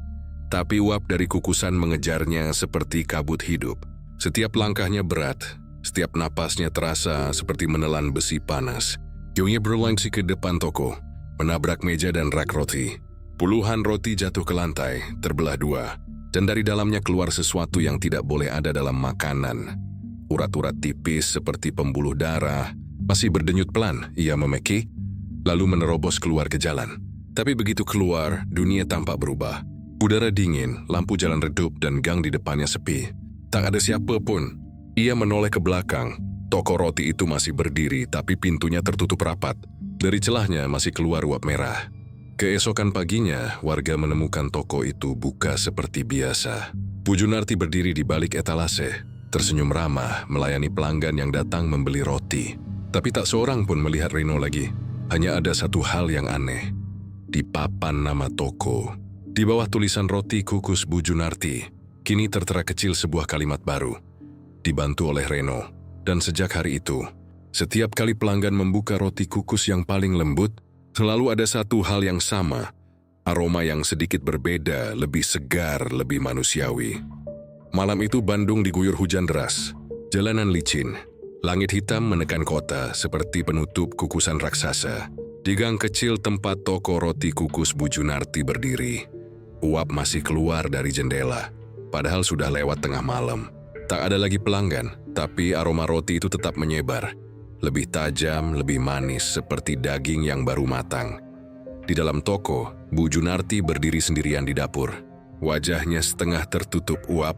tapi uap dari kukusan mengejarnya seperti kabut hidup. Setiap langkahnya berat, setiap napasnya terasa seperti menelan besi panas. Kionya berlengsi ke depan toko, menabrak meja dan rak roti. Puluhan roti jatuh ke lantai, terbelah dua, dan dari dalamnya keluar sesuatu yang tidak boleh ada dalam makanan. Urat-urat tipis seperti pembuluh darah, masih berdenyut pelan, ia memeki, lalu menerobos keluar ke jalan. Tapi begitu keluar, dunia tampak berubah. Udara dingin, lampu jalan redup dan gang di depannya sepi. Tak ada siapa pun. Ia menoleh ke belakang. Toko roti itu masih berdiri, tapi pintunya tertutup rapat. Dari celahnya masih keluar uap merah. Keesokan paginya, warga menemukan toko itu buka seperti biasa. Bu Junarti berdiri di balik etalase, tersenyum ramah melayani pelanggan yang datang membeli roti. Tapi tak seorang pun melihat Reno lagi. Hanya ada satu hal yang aneh. Di papan nama toko, di bawah tulisan roti kukus Bu Junarti, kini tertera kecil sebuah kalimat baru. Dibantu oleh Reno. Dan sejak hari itu, setiap kali pelanggan membuka roti kukus yang paling lembut, selalu ada satu hal yang sama. Aroma yang sedikit berbeda, lebih segar, lebih manusiawi. Malam itu Bandung diguyur hujan deras. Jalanan licin. Langit hitam menekan kota seperti penutup kukusan raksasa. Di gang kecil tempat toko roti kukus Bu Junarti berdiri. Uap masih keluar dari jendela, padahal sudah lewat tengah malam. Tak ada lagi pelanggan, tapi aroma roti itu tetap menyebar. Lebih tajam, lebih manis, seperti daging yang baru matang. Di dalam toko, Bu Junarti berdiri sendirian di dapur. Wajahnya setengah tertutup uap,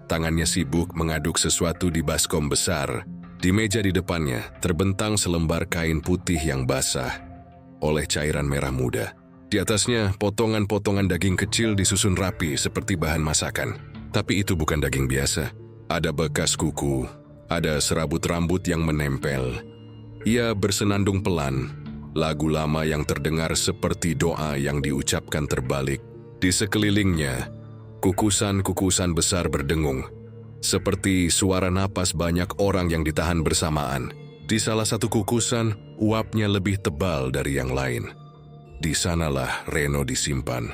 tangannya sibuk mengaduk sesuatu di baskom besar. Di meja di depannya terbentang selembar kain putih yang basah oleh cairan merah muda. Di atasnya potongan-potongan daging kecil disusun rapi seperti bahan masakan. Tapi itu bukan daging biasa. Ada bekas kuku, ada serabut rambut yang menempel. Ia bersenandung pelan, lagu lama yang terdengar seperti doa yang diucapkan terbalik. Di sekelilingnya, kukusan-kukusan besar berdengung, seperti suara napas banyak orang yang ditahan bersamaan. Di salah satu kukusan, uapnya lebih tebal dari yang lain. Di sanalah Reno disimpan.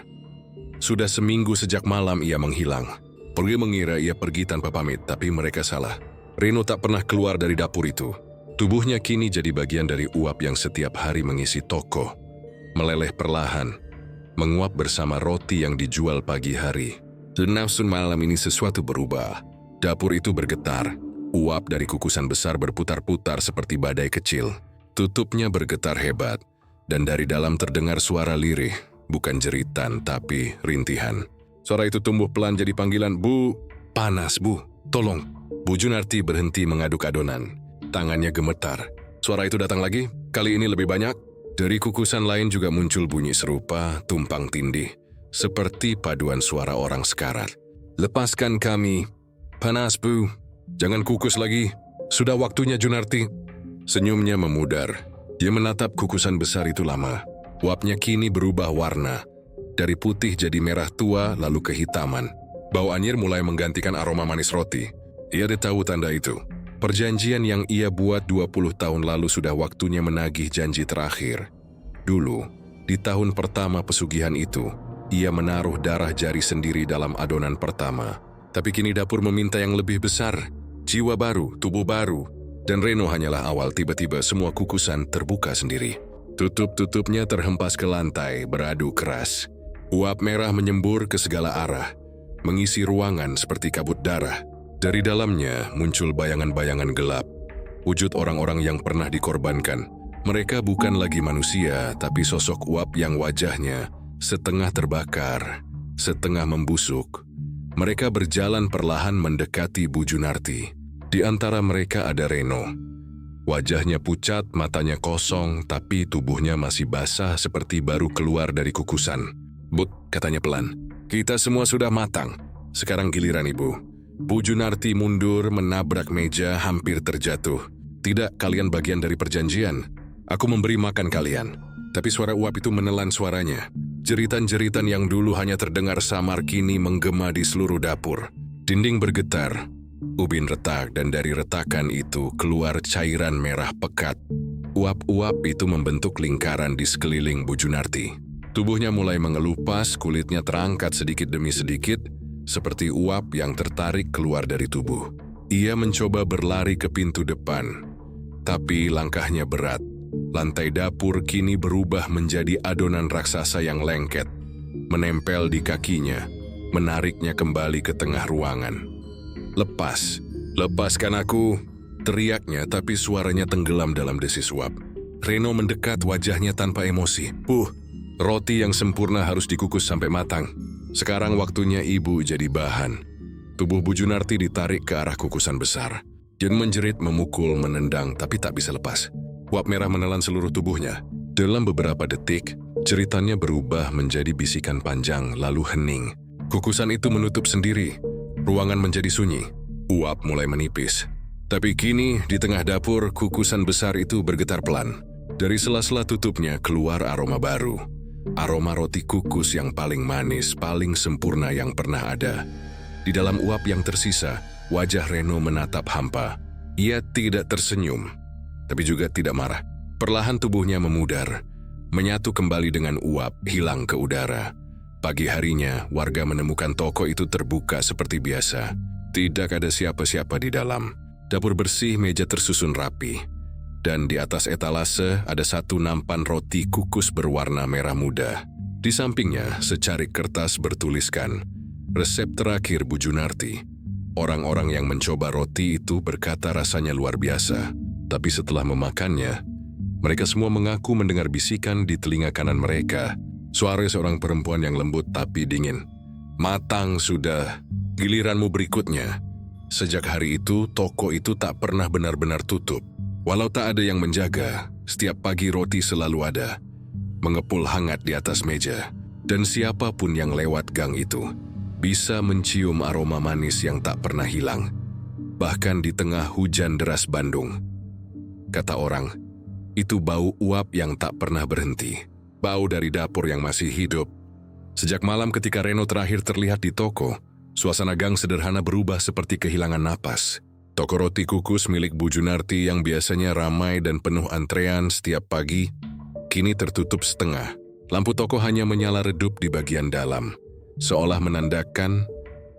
Sudah seminggu sejak malam ia menghilang. Pergi mengira ia pergi tanpa pamit, tapi mereka salah. Reno tak pernah keluar dari dapur itu. Tubuhnya kini jadi bagian dari uap yang setiap hari mengisi toko. Meleleh perlahan, menguap bersama roti yang dijual pagi hari. Nafsu malam ini sesuatu berubah. Dapur itu bergetar. Uap dari kukusan besar berputar-putar seperti badai kecil. Tutupnya bergetar hebat. Dan dari dalam terdengar suara lirih. Bukan jeritan, tapi rintihan. Suara itu tumbuh pelan jadi panggilan, Bu. Panas, Bu. Tolong. Bu Junarti berhenti mengaduk adonan. Tangannya gemetar. Suara itu datang lagi. Kali ini lebih banyak. Dari kukusan lain juga muncul bunyi serupa, tumpang tindih, seperti paduan suara orang sekarat. "Lepaskan kami. Panas, Bu. Jangan kukus lagi. Sudah waktunya, Junarti." Senyumnya memudar. Dia menatap kukusan besar itu lama. Uapnya kini berubah warna. Dari putih jadi merah tua lalu kehitaman. Bau anyir mulai menggantikan aroma manis roti. Ia tahu tanda itu. Perjanjian yang ia buat 20 tahun lalu sudah waktunya menagih janji terakhir. Dulu, di tahun pertama pesugihan itu, ia menaruh darah jari sendiri dalam adonan pertama. Tapi kini dapur meminta yang lebih besar. Jiwa baru, tubuh baru. Dan Reno hanyalah awal. Tiba-tiba semua kukusan terbuka sendiri. Tutup-tutupnya terhempas ke lantai, beradu keras. Uap merah menyembur ke segala arah, mengisi ruangan seperti kabut darah. Dari dalamnya muncul bayangan-bayangan gelap, wujud orang-orang yang pernah dikorbankan. Mereka bukan lagi manusia, tapi sosok uap yang wajahnya setengah terbakar, setengah membusuk. Mereka berjalan perlahan mendekati Bu Junarti. Di antara mereka ada Reno. Wajahnya pucat, matanya kosong, tapi tubuhnya masih basah seperti baru keluar dari kukusan. "Bu," katanya pelan, "kita semua sudah matang. Sekarang giliran Ibu." Bu Junarti mundur, menabrak meja, hampir terjatuh. "Tidak, kalian bagian dari perjanjian. Aku memberi makan kalian." Tapi suara uap itu menelan suaranya. Jeritan-jeritan yang dulu hanya terdengar samar kini menggema di seluruh dapur. Dinding bergetar, ubin retak, dan dari retakan itu keluar cairan merah pekat. Uap-uap itu membentuk lingkaran di sekeliling Bu Junarti. Tubuhnya mulai mengelupas, kulitnya terangkat sedikit demi sedikit, seperti uap yang tertarik keluar dari tubuh. Ia mencoba berlari ke pintu depan, tapi langkahnya berat. Lantai dapur kini berubah menjadi adonan raksasa yang lengket, menempel di kakinya, menariknya kembali ke tengah ruangan. "Lepas, lepaskan aku!" teriaknya, tapi suaranya tenggelam dalam desis uap. Reno mendekat, wajahnya tanpa emosi. "Bu, roti yang sempurna harus dikukus sampai matang. Sekarang waktunya Ibu jadi bahan." Tubuh Bu Junarti ditarik ke arah kukusan besar. Dia menjerit, memukul, menendang, tapi tak bisa lepas. Uap merah menelan seluruh tubuhnya. Dalam beberapa detik, jeritannya berubah menjadi bisikan panjang, lalu hening. Kukusan itu menutup sendiri. Ruangan menjadi sunyi. Uap mulai menipis. Tapi kini, di tengah dapur, kukusan besar itu bergetar pelan. Dari sela-sela tutupnya keluar aroma baru. Aroma roti kukus yang paling manis, paling sempurna yang pernah ada. Di dalam uap yang tersisa, wajah Reno menatap hampa. Ia tidak tersenyum, tapi juga tidak marah. Perlahan tubuhnya memudar, menyatu kembali dengan uap, hilang ke udara. Pagi harinya, warga menemukan toko itu terbuka seperti biasa. Tidak ada siapa-siapa di dalam. Dapur bersih, meja tersusun rapi. Dan di atas etalase ada satu nampan roti kukus berwarna merah muda. Di sampingnya secarik kertas bertuliskan, "Resep terakhir Bu Junarti." Orang-orang yang mencoba roti itu berkata rasanya luar biasa. Tapi setelah memakannya, mereka semua mengaku mendengar bisikan di telinga kanan mereka. Suara seorang perempuan yang lembut tapi dingin. "Matang sudah, giliranmu berikutnya." Sejak hari itu, toko itu tak pernah benar-benar tutup. Walau tak ada yang menjaga, setiap pagi roti selalu ada, mengepul hangat di atas meja. Dan siapapun yang lewat gang itu, bisa mencium aroma manis yang tak pernah hilang. Bahkan di tengah hujan deras Bandung. Kata orang, itu bau uap yang tak pernah berhenti. Bau dari dapur yang masih hidup. Sejak malam ketika Reno terakhir terlihat di toko, suasana gang sederhana berubah seperti kehilangan napas. Toko roti kukus milik Bu Junarti yang biasanya ramai dan penuh antrean setiap pagi, kini tertutup setengah. Lampu toko hanya menyala redup di bagian dalam, seolah menandakan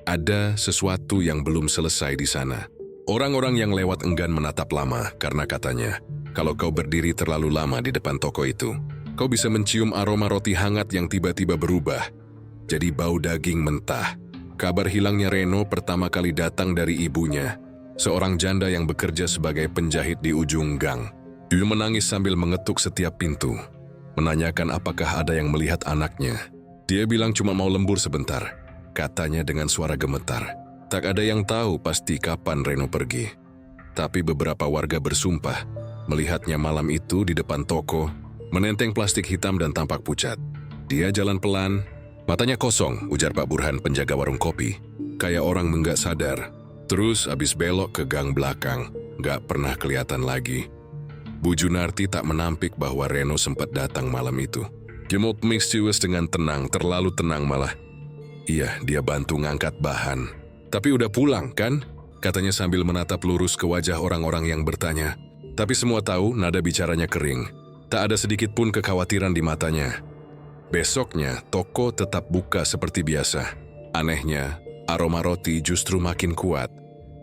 ada sesuatu yang belum selesai di sana. Orang-orang yang lewat enggan menatap lama karena katanya, kalau kau berdiri terlalu lama di depan toko itu, kau bisa mencium aroma roti hangat yang tiba-tiba berubah jadi bau daging mentah. Kabar hilangnya Reno pertama kali datang dari ibunya, seorang janda yang bekerja sebagai penjahit di ujung gang. Dia menangis sambil mengetuk setiap pintu, menanyakan apakah ada yang melihat anaknya. Dia bilang cuma mau lembur sebentar, katanya dengan suara gemetar. Tak ada yang tahu pasti kapan Reno pergi. Tapi beberapa warga bersumpah, melihatnya malam itu di depan toko, menenteng plastik hitam dan tampak pucat. Dia jalan pelan, matanya kosong, ujar Pak Burhan penjaga warung kopi. Kayak orang nggak sadar. Terus abis belok ke gang belakang, nggak pernah kelihatan lagi. Bu Junarti tak menampik bahwa Reno sempat datang malam itu. Gemot misterius dengan tenang, terlalu tenang malah. Iya, dia bantu ngangkat bahan. Tapi udah pulang kan? Katanya sambil menatap lurus ke wajah orang-orang yang bertanya. Tapi semua tahu nada bicaranya kering. Tak ada sedikit pun kekhawatiran di matanya. Besoknya, toko tetap buka seperti biasa. Anehnya, aroma roti justru makin kuat.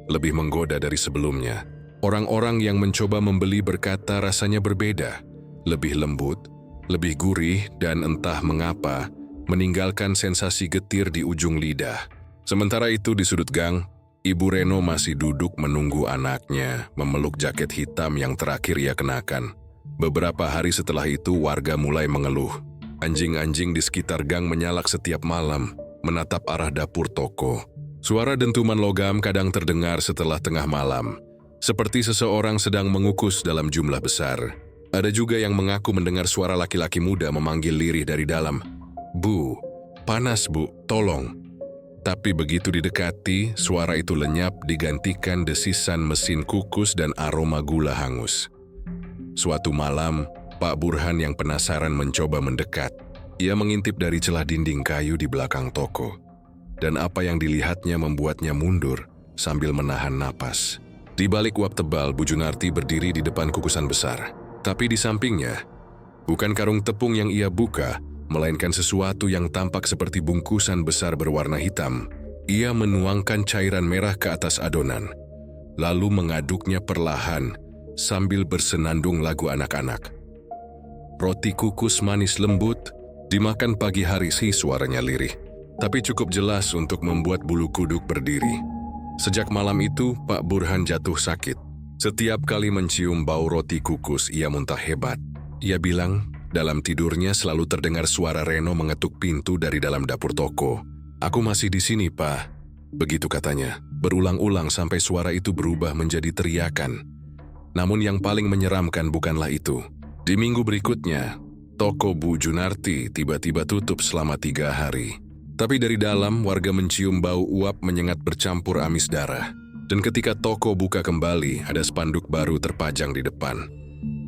Lebih menggoda dari sebelumnya. Orang-orang yang mencoba membeli berkata rasanya berbeda. Lebih lembut, lebih gurih, dan entah mengapa, meninggalkan sensasi getir di ujung lidah. Sementara itu di sudut gang, Ibu Reno masih duduk menunggu anaknya memeluk jaket hitam yang terakhir ia kenakan. Beberapa hari setelah itu warga mulai mengeluh. Anjing-anjing di sekitar gang menyalak setiap malam, menatap arah dapur toko. Suara dentuman logam kadang terdengar setelah tengah malam, seperti seseorang sedang mengukus dalam jumlah besar. Ada juga yang mengaku mendengar suara laki-laki muda memanggil lirih dari dalam. "Bu, panas bu, tolong." Tapi begitu didekati, suara itu lenyap digantikan desisan mesin kukus dan aroma gula hangus. Suatu malam, Pak Burhan yang penasaran mencoba mendekat. Ia mengintip dari celah dinding kayu di belakang toko. Dan apa yang dilihatnya membuatnya mundur sambil menahan napas. Di balik uap tebal, Bu Junarti berdiri di depan kukusan besar. Tapi di sampingnya, bukan karung tepung yang ia buka, melainkan sesuatu yang tampak seperti bungkusan besar berwarna hitam. Ia menuangkan cairan merah ke atas adonan, lalu mengaduknya perlahan sambil bersenandung lagu anak-anak. Roti kukus manis lembut, dimakan pagi hari sih, suaranya lirih. Tapi cukup jelas untuk membuat bulu kuduk berdiri. Sejak malam itu, Pak Burhan jatuh sakit. Setiap kali mencium bau roti kukus, ia muntah hebat. Ia bilang, dalam tidurnya selalu terdengar suara Reno mengetuk pintu dari dalam dapur toko. "Aku masih di sini, Pak." Begitu katanya, berulang-ulang sampai suara itu berubah menjadi teriakan. Namun yang paling menyeramkan bukanlah itu. Di minggu berikutnya, toko Bu Junarti tiba-tiba tutup selama 3 hari. Tapi dari dalam, warga mencium bau uap menyengat bercampur amis darah. Dan ketika toko buka kembali, ada spanduk baru terpajang di depan.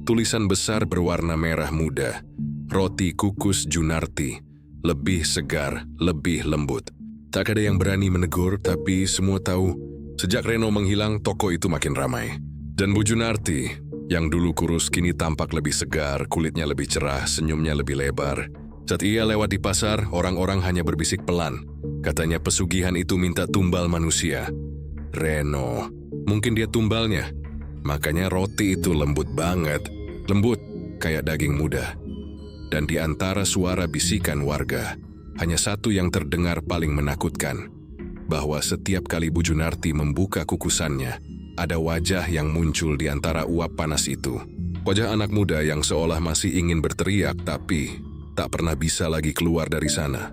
Tulisan besar berwarna merah muda, "Roti kukus Junarti, lebih segar, lebih lembut." Tak ada yang berani menegur, tapi semua tahu, sejak Reno menghilang, toko itu makin ramai. Dan Bu Junarti, yang dulu kurus kini tampak lebih segar, kulitnya lebih cerah, senyumnya lebih lebar. Saat ia lewat di pasar, orang-orang hanya berbisik pelan. Katanya pesugihan itu minta tumbal manusia. Reno, mungkin dia tumbalnya. Makanya roti itu lembut banget. Lembut, kayak daging muda. Dan di antara suara bisikan warga, hanya satu yang terdengar paling menakutkan. Bahwa setiap kali Bu Junarti membuka kukusannya, ada wajah yang muncul di antara uap panas itu. Wajah anak muda yang seolah masih ingin berteriak, tapi tak pernah bisa lagi keluar dari sana.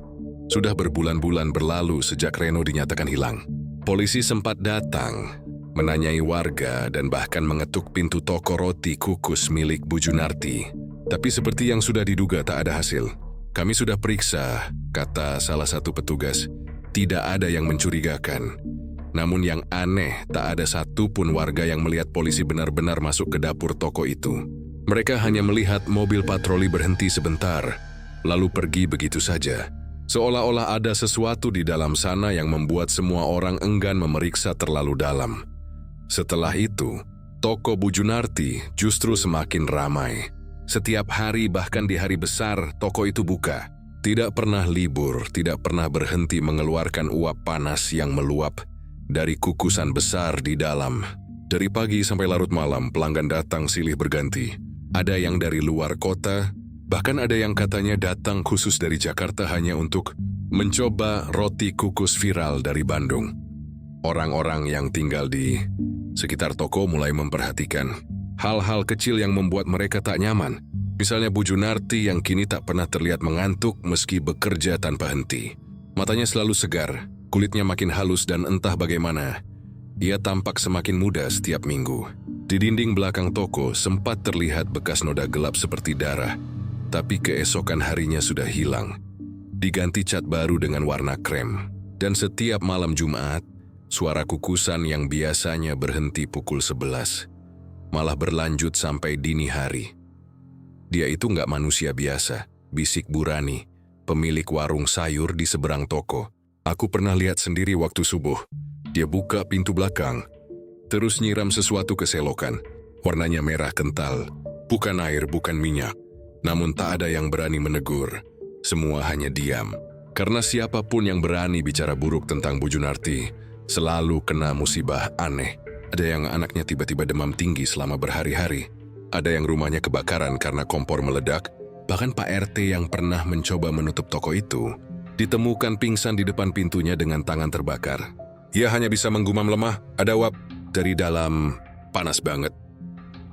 Sudah berbulan-bulan berlalu sejak Reno dinyatakan hilang. Polisi sempat datang, menanyai warga dan bahkan mengetuk pintu toko roti kukus milik Bu Junarti. Tapi seperti yang sudah diduga tak ada hasil. "Kami sudah periksa," kata salah satu petugas. "Tidak ada yang mencurigakan." Namun yang aneh, tak ada satupun warga yang melihat polisi benar-benar masuk ke dapur toko itu. Mereka hanya melihat mobil patroli berhenti sebentar, lalu pergi begitu saja. Seolah-olah ada sesuatu di dalam sana yang membuat semua orang enggan memeriksa terlalu dalam. Setelah itu, toko Bu Junarti justru semakin ramai. Setiap hari, bahkan di hari besar, toko itu buka. Tidak pernah libur, tidak pernah berhenti mengeluarkan uap panas yang meluap dari kukusan besar di dalam. Dari pagi sampai larut malam, pelanggan datang silih berganti. Ada yang dari luar kota, bahkan ada yang katanya datang khusus dari Jakarta hanya untuk mencoba roti kukus viral dari Bandung. Orang-orang yang tinggal di sekitar toko mulai memperhatikan hal-hal kecil yang membuat mereka tak nyaman. Misalnya Bu Junarti yang kini tak pernah terlihat mengantuk meski bekerja tanpa henti. Matanya selalu segar, kulitnya makin halus dan entah bagaimana, ia tampak semakin muda setiap minggu. Di dinding belakang toko sempat terlihat bekas noda gelap seperti darah. tapi keesokan harinya sudah hilang. Diganti cat baru dengan warna krem. Dan setiap malam Jumat, suara kukusan yang biasanya berhenti pukul 11 malah berlanjut sampai dini hari. Dia itu nggak manusia biasa, bisik Burani, pemilik warung sayur di seberang toko. Aku pernah lihat sendiri waktu subuh. Dia buka pintu belakang, terus nyiram sesuatu ke selokan. Warnanya merah kental, bukan air, bukan minyak. Namun tak ada yang berani menegur. Semua hanya diam. Karena siapapun yang berani bicara buruk tentang Bu Junarti selalu kena musibah aneh. Ada yang anaknya tiba-tiba demam tinggi selama berhari-hari. Ada yang rumahnya kebakaran karena kompor meledak. Bahkan Pak RT yang pernah mencoba menutup toko itu ditemukan pingsan di depan pintunya dengan tangan terbakar. Ia hanya bisa menggumam lemah, ada uap dari dalam, panas banget.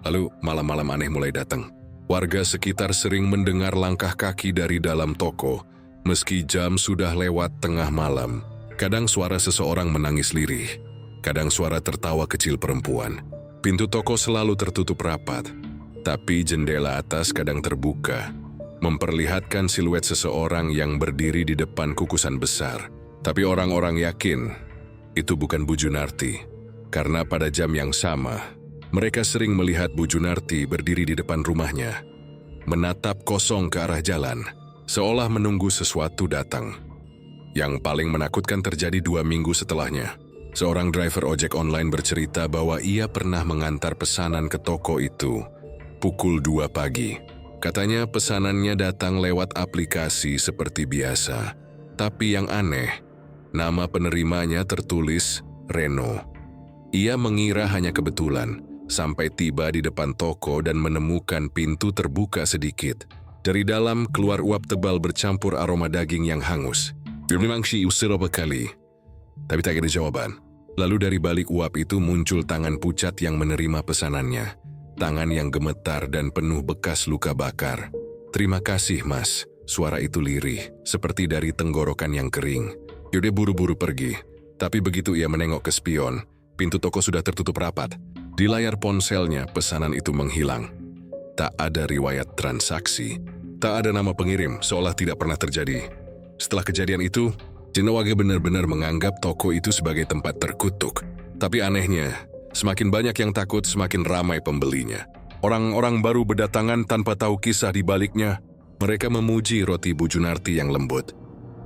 Lalu malam-malam aneh mulai datang. Warga sekitar sering mendengar langkah kaki dari dalam toko. Meski jam sudah lewat tengah malam, kadang suara seseorang menangis lirih, kadang suara tertawa kecil perempuan. Pintu toko selalu tertutup rapat, tapi jendela atas kadang terbuka, memperlihatkan siluet seseorang yang berdiri di depan kukusan besar. Tapi orang-orang yakin itu bukan Bu Junarti, karena pada jam yang sama, mereka sering melihat Bu Junarti berdiri di depan rumahnya, menatap kosong ke arah jalan, seolah menunggu sesuatu datang. Yang paling menakutkan terjadi 2 minggu setelahnya. Seorang driver ojek online bercerita bahwa ia pernah mengantar pesanan ke toko itu pukul 2 pagi. Katanya pesanannya datang lewat aplikasi seperti biasa. Tapi yang aneh, nama penerimanya tertulis Reno. Ia mengira hanya kebetulan, sampai tiba di depan toko dan menemukan pintu terbuka sedikit. Dari dalam keluar uap tebal bercampur aroma daging yang hangus. Memang si usir bekali, tapi tak ada jawaban. Lalu dari balik uap itu muncul tangan pucat yang menerima pesanannya. Tangan yang gemetar dan penuh bekas luka bakar. "Terima kasih, Mas," suara itu lirih, seperti dari tenggorokan yang kering. Yude buru-buru pergi, tapi begitu ia menengok ke spion, pintu toko sudah tertutup rapat. Di layar ponselnya, pesanan itu menghilang. Tak ada riwayat transaksi, tak ada nama pengirim, seolah tidak pernah terjadi. Setelah kejadian itu, Jenawage benar-benar menganggap toko itu sebagai tempat terkutuk. Tapi anehnya, semakin banyak yang takut, semakin ramai pembelinya. Orang-orang baru berdatangan tanpa tahu kisah di baliknya. Mereka memuji roti Bu Junarti yang lembut,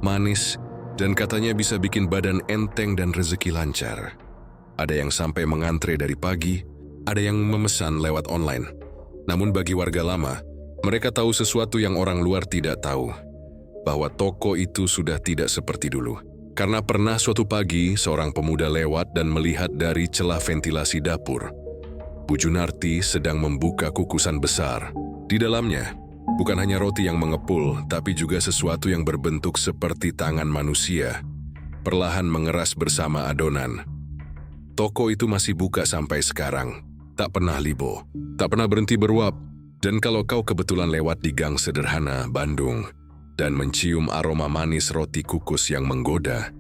manis, dan katanya bisa bikin badan enteng dan rezeki lancar. Ada yang sampai mengantre dari pagi, ada yang memesan lewat online. Namun bagi warga lama, mereka tahu sesuatu yang orang luar tidak tahu, bahwa toko itu sudah tidak seperti dulu. Karena pernah suatu pagi, seorang pemuda lewat dan melihat dari celah ventilasi dapur. Bu Junarti sedang membuka kukusan besar. Di dalamnya, bukan hanya roti yang mengepul, tapi juga sesuatu yang berbentuk seperti tangan manusia, perlahan mengeras bersama adonan. Toko itu masih buka sampai sekarang. Tak pernah libo, tak pernah berhenti beruap. Dan kalau kau kebetulan lewat di Gang Sederhana, Bandung, dan mencium aroma manis roti kukus yang menggoda,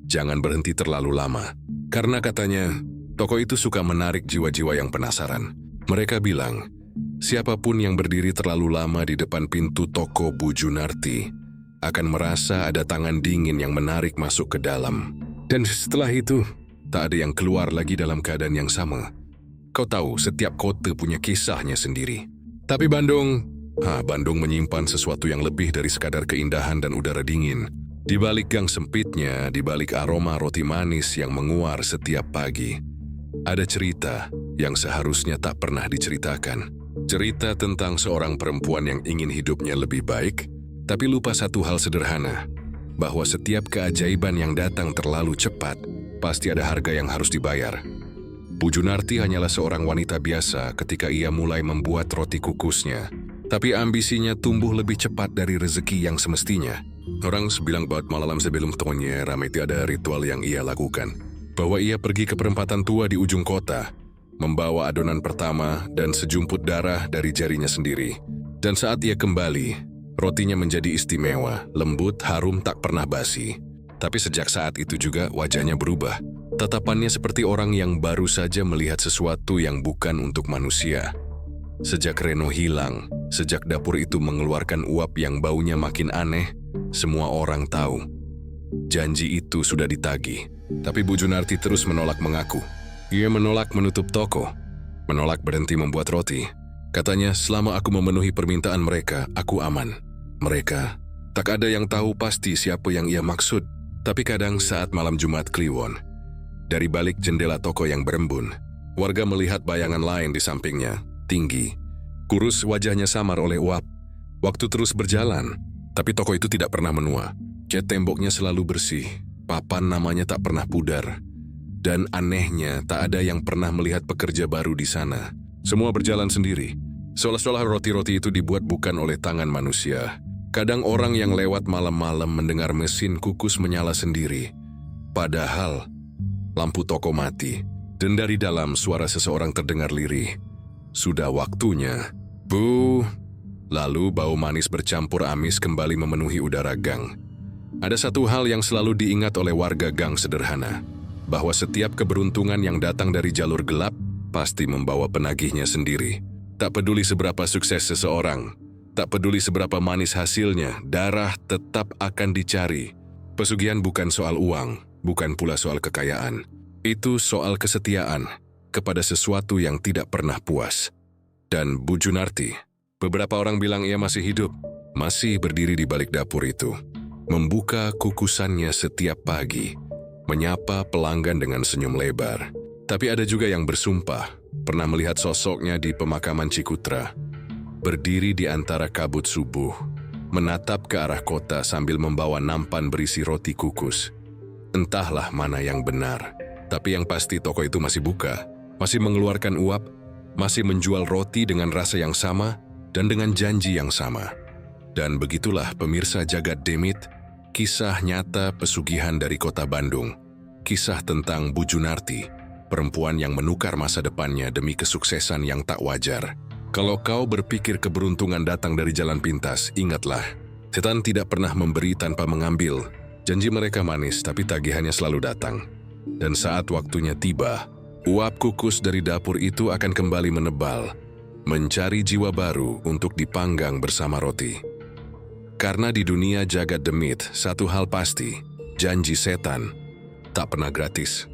jangan berhenti terlalu lama. Karena katanya, toko itu suka menarik jiwa-jiwa yang penasaran. Mereka bilang, siapapun yang berdiri terlalu lama di depan pintu toko Bu Junarti akan merasa ada tangan dingin yang menarik masuk ke dalam. Dan setelah itu, tak ada yang keluar lagi dalam keadaan yang sama. Kau tahu, setiap kota punya kisahnya sendiri. Tapi Bandung menyimpan sesuatu yang lebih dari sekadar keindahan dan udara dingin. Di balik gang sempitnya, di balik aroma roti manis yang menguar setiap pagi, ada cerita yang seharusnya tak pernah diceritakan. Cerita tentang seorang perempuan yang ingin hidupnya lebih baik, tapi lupa satu hal sederhana, bahwa setiap keajaiban yang datang terlalu cepat, pasti ada harga yang harus dibayar. Bu Junarti hanyalah seorang wanita biasa ketika ia mulai membuat roti kukusnya. Tapi ambisinya tumbuh lebih cepat dari rezeki yang semestinya. Orang bilang bahwa malam sebelum tonye ramai ada ritual yang ia lakukan. Bahwa ia pergi ke perempatan tua di ujung kota, membawa adonan pertama dan sejumput darah dari jarinya sendiri. Dan saat ia kembali, rotinya menjadi istimewa, lembut, harum, tak pernah basi. Tapi sejak saat itu juga wajahnya berubah. Tatapannya seperti orang yang baru saja melihat sesuatu yang bukan untuk manusia. Sejak Reno hilang, sejak dapur itu mengeluarkan uap yang baunya makin aneh, semua orang tahu. Janji itu sudah ditagih, tapi Bu Junarti terus menolak mengaku. Ia menolak menutup toko, menolak berhenti membuat roti. Katanya, selama aku memenuhi permintaan mereka, aku aman. Mereka, tak ada yang tahu pasti siapa yang ia maksud. Tapi kadang saat malam Jumat Kliwon, dari balik jendela toko yang berembun, warga melihat bayangan lain di sampingnya, tinggi. Kurus, wajahnya samar oleh uap. Waktu terus berjalan, tapi toko itu tidak pernah menua. Cat temboknya selalu bersih, papan namanya tak pernah pudar. Dan anehnya, tak ada yang pernah melihat pekerja baru di sana. Semua berjalan sendiri. Seolah-olah roti-roti itu dibuat bukan oleh tangan manusia. Kadang orang yang lewat malam-malam mendengar mesin kukus menyala sendiri. Padahal, lampu toko mati. Dan dari dalam suara seseorang terdengar lirih. Sudah waktunya. Bu. Lalu bau manis bercampur amis kembali memenuhi udara gang. Ada satu hal yang selalu diingat oleh warga gang sederhana. Bahwa setiap keberuntungan yang datang dari jalur gelap pasti membawa penagihnya sendiri. Tak peduli seberapa sukses seseorang, tak peduli seberapa manis hasilnya, darah tetap akan dicari. Pesugihan bukan soal uang, bukan pula soal kekayaan. Itu soal kesetiaan kepada sesuatu yang tidak pernah puas. Dan Bu Junarti, beberapa orang bilang ia masih hidup, masih berdiri di balik dapur itu. Membuka kukusannya setiap pagi, menyapa pelanggan dengan senyum lebar. Tapi ada juga yang bersumpah, pernah melihat sosoknya di pemakaman Cikutra. Berdiri di antara kabut subuh, menatap ke arah kota sambil membawa nampan berisi roti kukus. Entahlah mana yang benar, tapi yang pasti toko itu masih buka, masih mengeluarkan uap, masih menjual roti dengan rasa yang sama dan dengan janji yang sama. Dan begitulah pemirsa Jagad Demit, kisah nyata pesugihan dari kota Bandung. Kisah tentang Bu Junarti, perempuan yang menukar masa depannya demi kesuksesan yang tak wajar. Kalau kau berpikir keberuntungan datang dari jalan pintas, ingatlah, setan tidak pernah memberi tanpa mengambil. Janji mereka manis, tapi tagihannya selalu datang. Dan saat waktunya tiba, uap kukus dari dapur itu akan kembali menebal, mencari jiwa baru untuk dipanggang bersama roti. Karena di dunia Jagad Demit, satu hal pasti, janji setan tak pernah gratis.